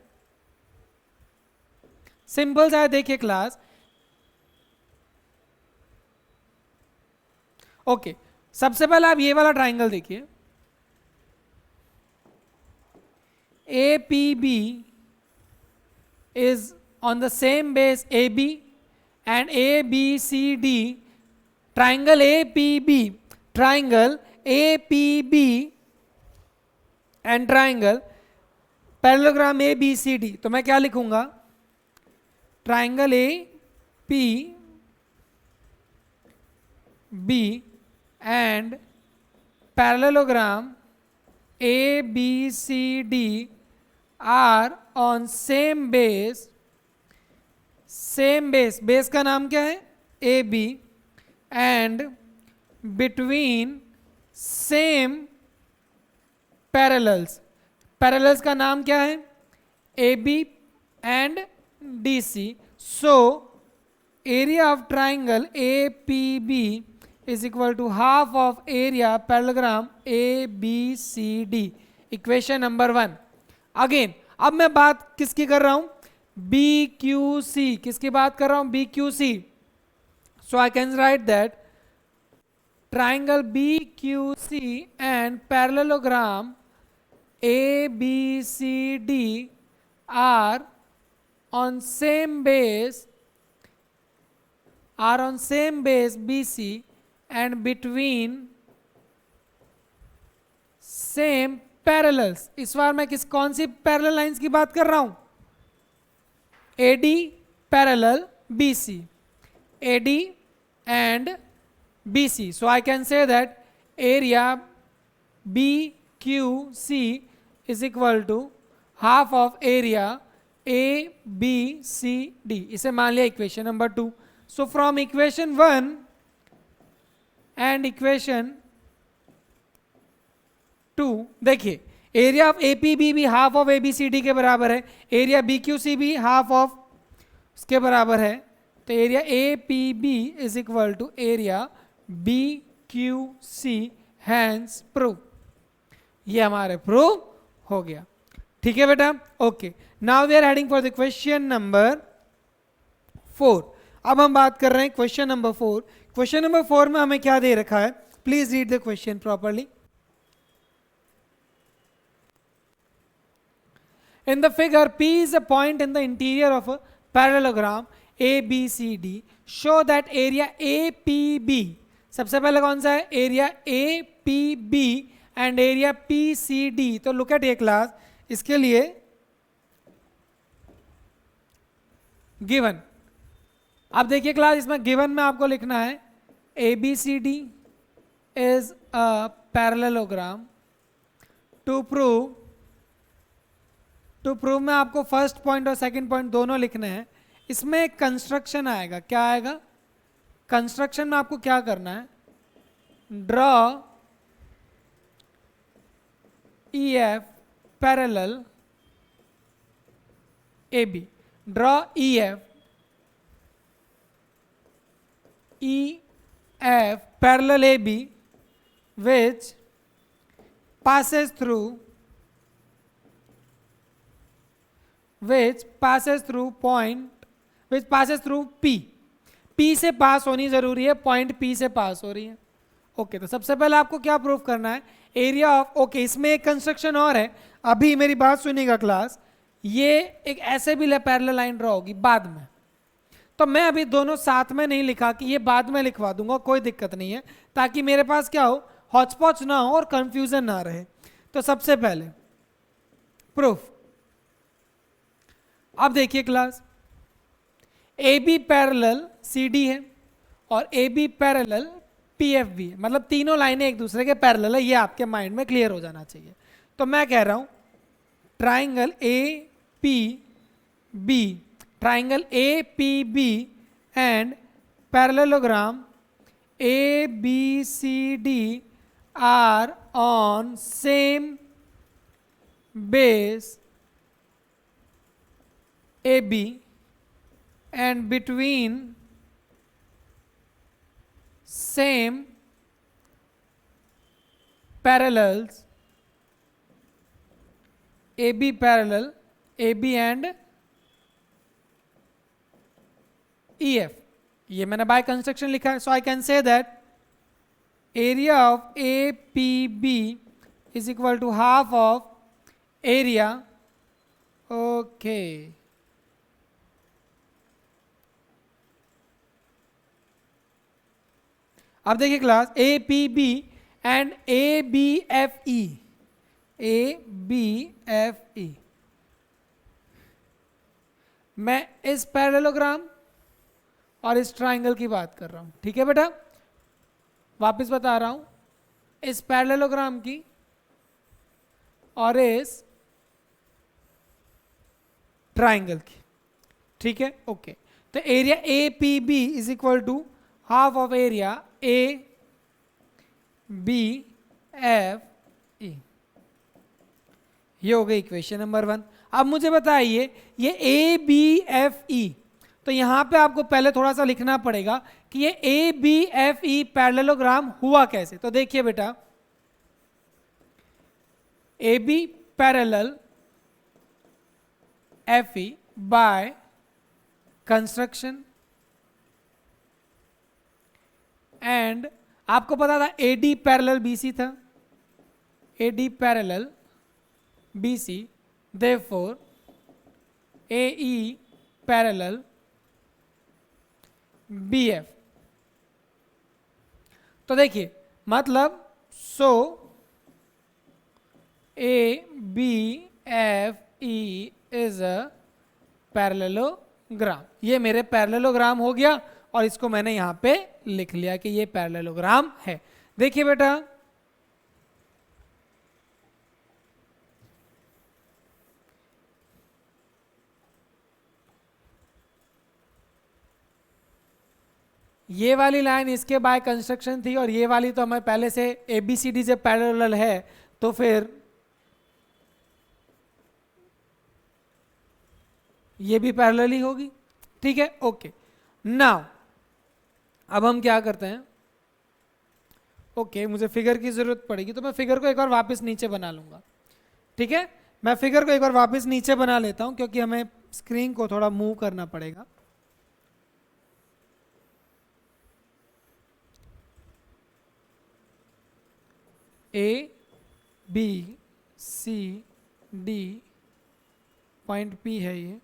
सिंपल सा है। देखिए क्लास, ओके, सबसे पहले आप ये वाला ट्राइंगल देखिए, A P B is on the same base AB and ABCD, triangle APB, triangle APB and triangle parallelogram ABCD। तो मैं क्या लिखूंगा? triangle APB and parallelogram ABCD are on same base, same base, base का नाम क्या है? AB, and between same parallels, parallels का नाम क्या है? AB and DC। so area of triangle APB is equal to half of area parallelogram ABCD, equation number 1। Again, अब मैं बात किसकी कर रहा हूं? बी क्यू सी, किसकी बात कर रहा हूं? B Q C. So I can write that triangle B Q C and parallelogram A B C D are on same base, are on same base B C and between same parallels. इस बार मैं कौन C parallel lines की बात कर रहा हूं? A D parallel B C, A D and B C. So I can say that area B Q C is equal to half of area A B C D. इसे मान लिया equation number 2। So from equation 1 and equation 2, देखिए area of A P B भी half of A B C D के बराबर है, area B Q C भी half of उसके बराबर है। तो area A P B is equal to area B Q C, hence prove. ये हमारे प्रूव हो गया। ठीक है बेटा, okay. Now we are heading for the question number 4। अब हम बात कर रहे हैं क्वेश्चन नंबर 4। क्वेश्चन नंबर 4 में हमें क्या दे रखा है? Please read the question properly. In the figure, P is a point in the interior of a parallelogram ABCD. Show that area APB, सबसे पहले कौन सा है? Area APB and area PCD। तो लुक एट ये क्लास, इसके लिए given, अब देखिए क्लास, इसमें गिवन में आपको लिखना है ABCD is a parallelogram। To prove में आपको फर्स्ट पॉइंट और सेकंड पॉइंट दोनों लिखने हैं। इसमें एक कंस्ट्रक्शन आएगा, क्या आएगा? कंस्ट्रक्शन में आपको क्या करना है? Draw EF parallel AB, draw EF parallel AB which passes through P। P से पास होनी जरूरी है, पॉइंट P से पास हो रही है। ओके, तो सबसे पहले आपको क्या प्रूव करना है? एरिया ऑफ, ओके, इसमें एक कंस्ट्रक्शन और है, अभी मेरी बात सुनिएगा क्लास। ये एक ऐसे भी पैरेलल लाइन ड्रॉ होगी बाद में। तो मैं अभी दोनों साथ में नहीं लिखा कि ये बाद में लिखवा दूंगा, कोई दिक्कत नहीं है, ताकि मेरे पास क्या हो, हॉचपॉच ना हो और कंफ्यूजन ना रहे। तो सबसे पहले प्रूफ, अब देखिए class, A B parallel C D है और A B parallel P F भी है, मतलब तीनों लाइनें एक दूसरे के पैरेलल है, ये आपके माइंड में क्लियर हो जाना चाहिए। तो मैं कह रहा हूं triangle A P B, triangle A P B and parallelogram A B C D are on same base A B and between same parallels AB parallel AB and EF, ये मैंने बाय कंस्ट्रक्शन लिखा है। So I can say that area of APB is equal to half of area, okay, अब देखिए class, A P B and A B F E, A B F E, मैं इस parallelogram और इस triangle की बात कर रहा हूं, ठीक है बेटा, वापस बता रहा हूं, इस पैरेललोग्राम की और इस ट्राइंगल की, ठीक है, ओके। तो area A P B is equal to half of area A B F E, ये हो गई इक्वेशन नंबर 1। अब मुझे बताइए ये ए बी एफ ई, तो यहां पे आपको पहले थोड़ा सा लिखना पड़ेगा कि ये A B F E parallelogram हुआ कैसे। तो देखिए बेटा, A B parallel F E by construction, and आपको पता था A D parallel B C था, A D parallel B C, therefore A E parallel B F. तो देखिए मतलब so A B F E is a parallelogram, ये मेरे parallelogram हो गया और इसको मैंने यहां पे लिख लिया कि ये पैरेललोग्राम है। देखिए बेटा, ये वाली लाइन इसके बाय कंस्ट्रक्शन थी और ये वाली तो हमें पहले से ABCD से पैरेलल है, तो फिर ये भी पैरेलल ही होगी, ठीक है, ओके। नाउ अब हम क्या करते हैं, ओके, मुझे फिगर की जरूरत पड़ेगी तो मैं फिगर को एक बार वापस नीचे बना लूंगा, ठीक है, मैं फिगर को एक बार वापस नीचे बना लेता हूं क्योंकि हमें स्क्रीन को थोड़ा मूव करना पड़ेगा। A B C D point P है ये,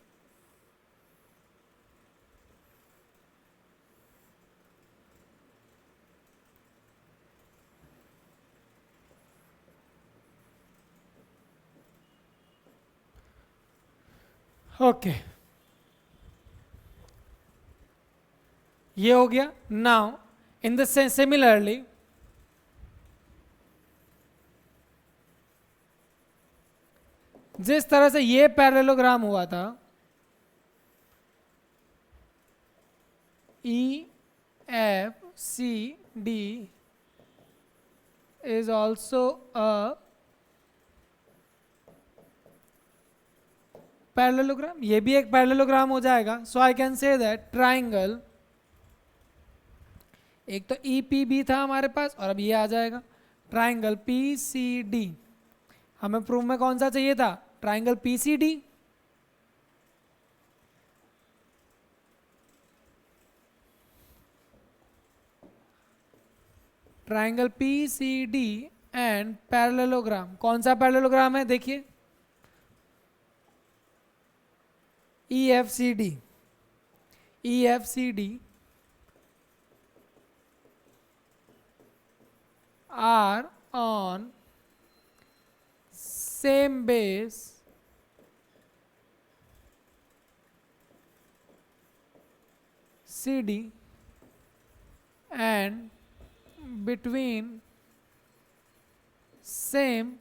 ओके, ये हो गया। नाउ इन द सिमिलरली जिस तरह से ये पैरेललोग्राम हुआ था, E F C D is also a parallelogram, ये भी एक पैरेललोग्राम हो जाएगा। So I can say that triangle, एक तो ई पी बी था हमारे पास और अब ये आ जाएगा ट्राइंगल पी सी डी, हमें प्रूफ में कौन सा चाहिए था, triangle P C D, triangle P C D and parallelogram, कौन सा पैरेललोग्राम है, देखिए E F C D, EFCD are on same base CD and between same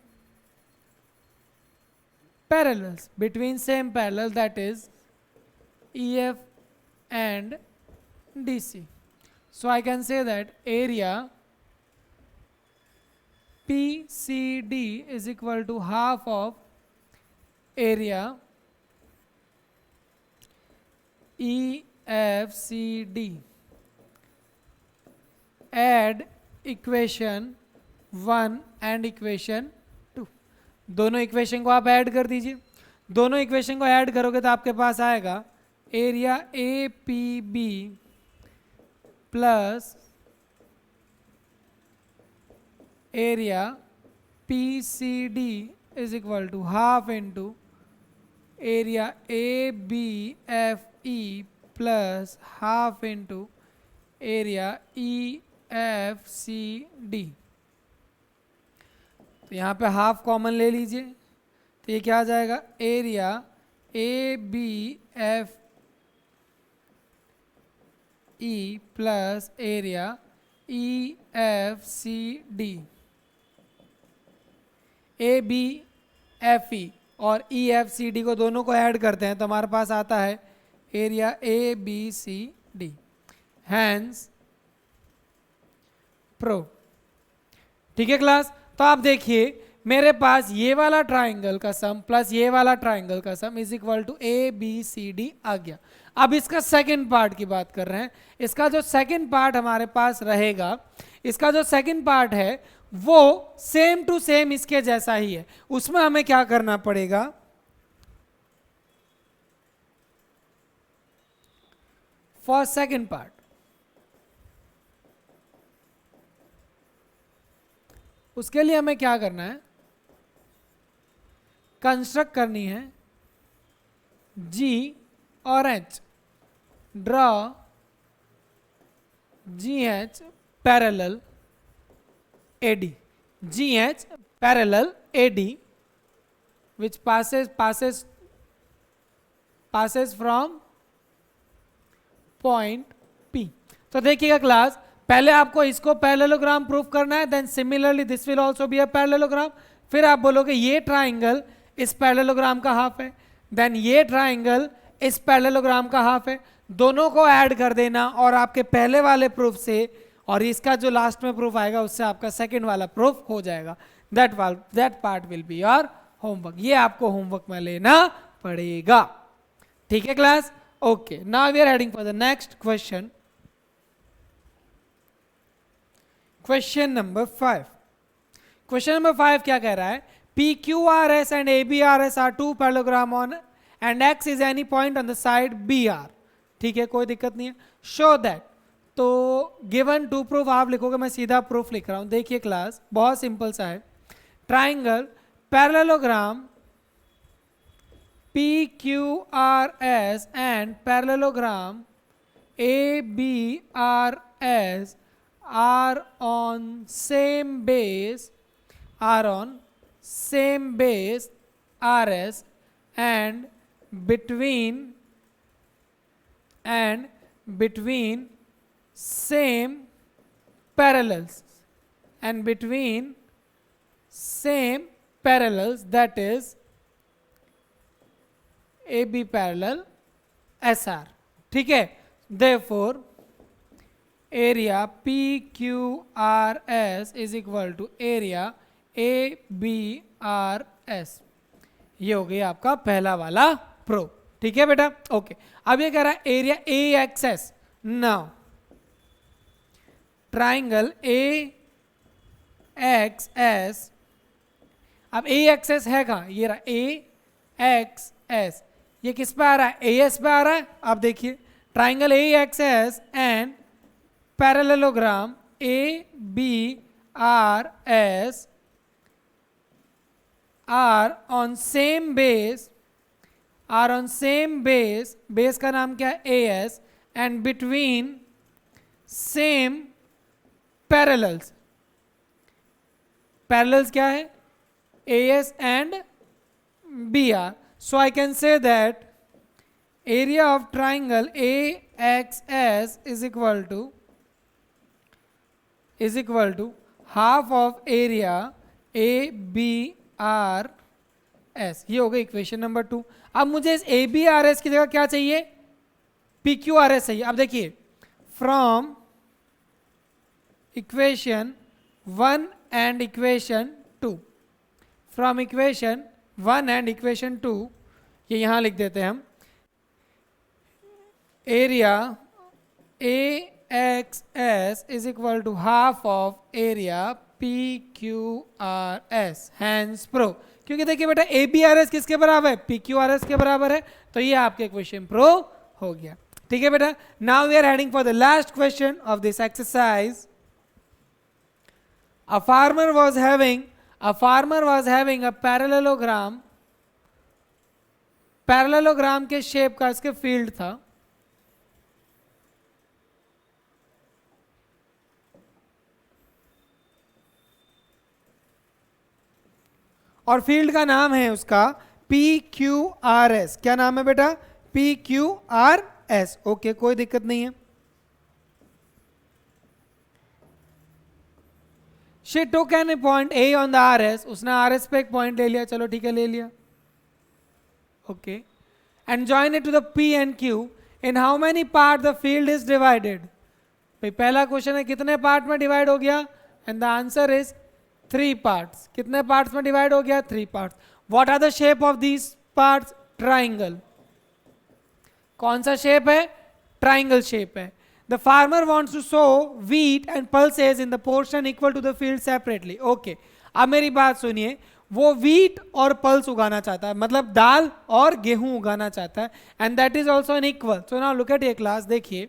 parallels, that is EF and DC. So I can say that area PCD is equal to half of area EFCD. Add equation 1 and equation 2. दोनों equation को आप add कर दीजिए. दोनों equation को add करोगे तो आपके पास आएगा area APB plus area PCD is equal to half into area ABFE plus half into area EFCD. तो यहाँ पे हाफ कॉमन ले लीजिए तो ये क्या आ जाएगा area ABFE plus area EFCD. ABFE और EFCD को दोनों को ऐड करते हैं तो हमारे पास आता है एरिया ABCD. Hence pro. ठीक है क्लास. तो आप देखिए मेरे पास ये वाला ट्राइंगल का सम प्लस ये वाला ट्राइंगल का sum is equal to ABCD आ गया. अब इसका सेकंड पार्ट की बात कर रहे हैं. इसका जो सेकंड पार्ट हमारे पास रहेगा, इसका जो सेकंड पार्ट है वो सेम टू सेम इसके जैसा ही है. उसमें हमें क्या करना पड़ेगा, फॉर सेकंड पार्ट उसके लिए हमें क्या करना है, कंस्ट्रक्ट करनी है G और H. Draw GH parallel AD. GH parallel AD which passes from point P. तो देखिएगा क्लास, पहले आपको इसको पैरेललोग्राम प्रूफ करना है, then similarly this will also be a parallelogram. फिर आप बोलोगे ये ट्राइंगल इस पैरेललोग्राम का हाफ है, देन ये ट्राइंगल इस पैरेललोग्राम का हाफ है. दोनों को ऐड कर देना और आपके पहले वाले प्रूफ से और इसका जो लास्ट में प्रूफ आएगा उससे आपका सेकंड वाला प्रूफ हो जाएगा. That part will be your homework. ये आपको होमवर्क में लेना पड़ेगा. ठीक है class. Okay, now we are heading for the next question. Question number 5. Question number 5 क्या कह रहा है, PQRS and ABRS are two parallelogram on and X is any point on the side BR. ठीक है, कोई दिक्कत नहीं है. Show that. तो गिवन टू प्रूफ आप लिखोगे, मैं सीधा प्रूफ लिख रहा हूं. देखिए क्लास, बहुत सिंपल सा है. Triangle parallelogram PQRS and parallelogram ABRS are on same base RS and between same parallels that is AB parallel SR. ठीक है. Therefore area PQRS is equal to area ABRS. ये हो गया आपका पहला वाला प्रो. ठीक है बेटा. ओके, अब ये कह रहा है area AXS. Now triangle AXS, अब AXS है कहाँ, ये रहा AXS. ये किस पे आ रहा है, AS पे आ रहा है. आप देखिए triangle AXS and parallelogram ABRS are on same base. Base का नाम क्या है AS and between same parallels. Parallels क्या है? AS and BR. So I can say that area of triangle AXS is equal to half of area ABRS. ये हो गई equation number 2. अब मुझे इस ABRS की जगह क्या चाहिए? PQRS चाहिए. अब देखिए, from equation 1 and equation 2, from equation 1 and equation 2, ये यहाँ लिख देते हैं हम. Area AXS is equal to half of area PQRS. Hence pro. क्योंकि देखिए बेटा ABRS किसके बराबर है? PQRS के बराबर है. तो ये आपके इक्वेशन प्रो हो गया. ठीक है बेटा. Now we are heading for the last question of this exercise. A farmer was having a parallelogram के शेप का इसके फील्ड था. और फील्ड का नाम है उसका PQRS. क्या नाम है बेटा? PQRS. ओके, कोई दिक्कत नहीं है. She took an point A on the RS. उसने RS पे एक पॉइंट ले लिया. चलो ठीक है, ले लिया. Okay. And join it to the P and Q. In how many parts the field is divided? भाई पहला क्वेश्चन है कितने पार्ट में डिवाइड हो गया? And the answer is 3 parts. कितने पार्ट्स में डिवाइड हो गया? 3 parts. What are the shape of these parts? Triangle. कौन सा शेप है? ट्राइंगल शेप है. The farmer wants to sow wheat and pulses in the portion equal to the field separately. Okay. अब मेरी बात सुनिए. वो wheat और pulse उगाना चाहता है, मतलब दाल और गेहूं उगाना चाहता है. And that is also an equal. So now look at ये क्लास. देखिए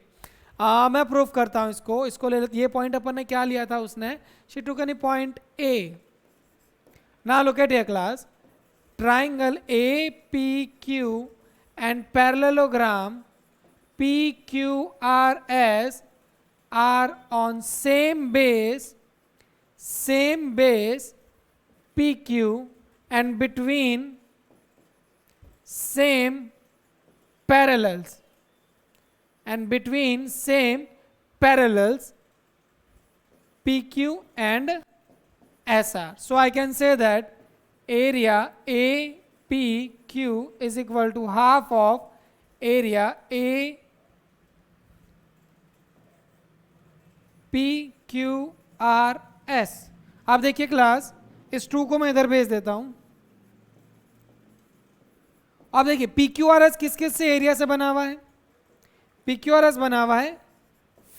मैं प्रूफ करता हूँ इसको ले लेते. ये पॉइंट अपन ने क्या लिया था? उसने she took any point A. Now look at ये class. Triangle APQ and parallelogram PQRS are on same base PQ and between same parallels PQ and SR. So I can say that area APQ is equal to half of area PQRS. आप देखिए class, इस 2 को मैं इधर भेज देता हूं. अब देखिए PQRS किस किस से एरिया से बना हुआ है? PQRS बना हुआ है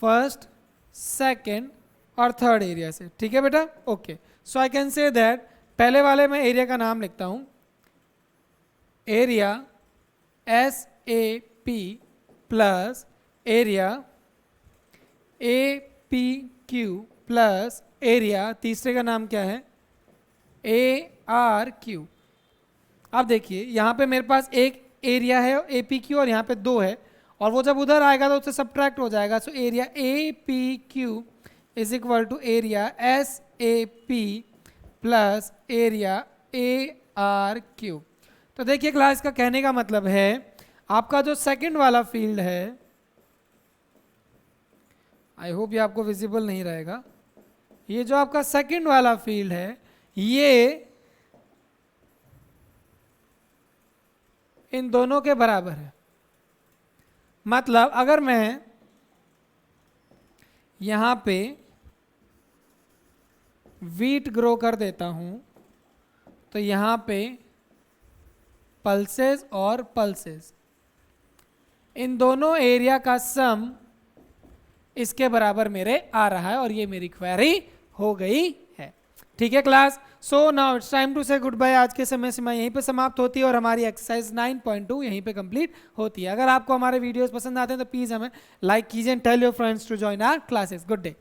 फर्स्ट, सेकंड और थर्ड एरिया से. ठीक है बेटा. Okay. So I can say that पहले वाले में एरिया का नाम लिखता हूं. Area SAP plus area APQ plus area, तीसरे का नाम क्या है? ARQ. अब देखिए यहाँ पे मेरे पास एक एरिया है APQ और यहाँ पे 2 है, और वो जब उधर आएगा तो उससे सब्ट्रैक्ट हो जाएगा. So area APQ is equal to area SAP plus area ARQ. तो देखिए क्लास का कहने का मतलब है आपका जो सेकंड वाला फील्ड है, आई होप ये आपको विजिबल नहीं रहेगा, ये जो आपका सेकंड वाला फील्ड है ये इन दोनों के बराबर है. मतलब अगर मैं यहां पे वीट ग्रो कर देता हूं तो यहां पे पल्सेस और पल्सेस, इन दोनों एरिया का सम इसके बराबर मेरे आ रहा है, और ये मेरी क्वेरी हो गई है. ठीक है class. So now it's time to say goodbye. आज के समय सीमा यहीं पे समाप्त होती है और हमारी एक्सरसाइज 9.2 यहीं पे कंप्लीट होती है. अगर आपको हमारे वीडियोस पसंद आते हैं तो प्लीज़ हमें लाइक कीजिए and tell your friends to join our classes. Good day.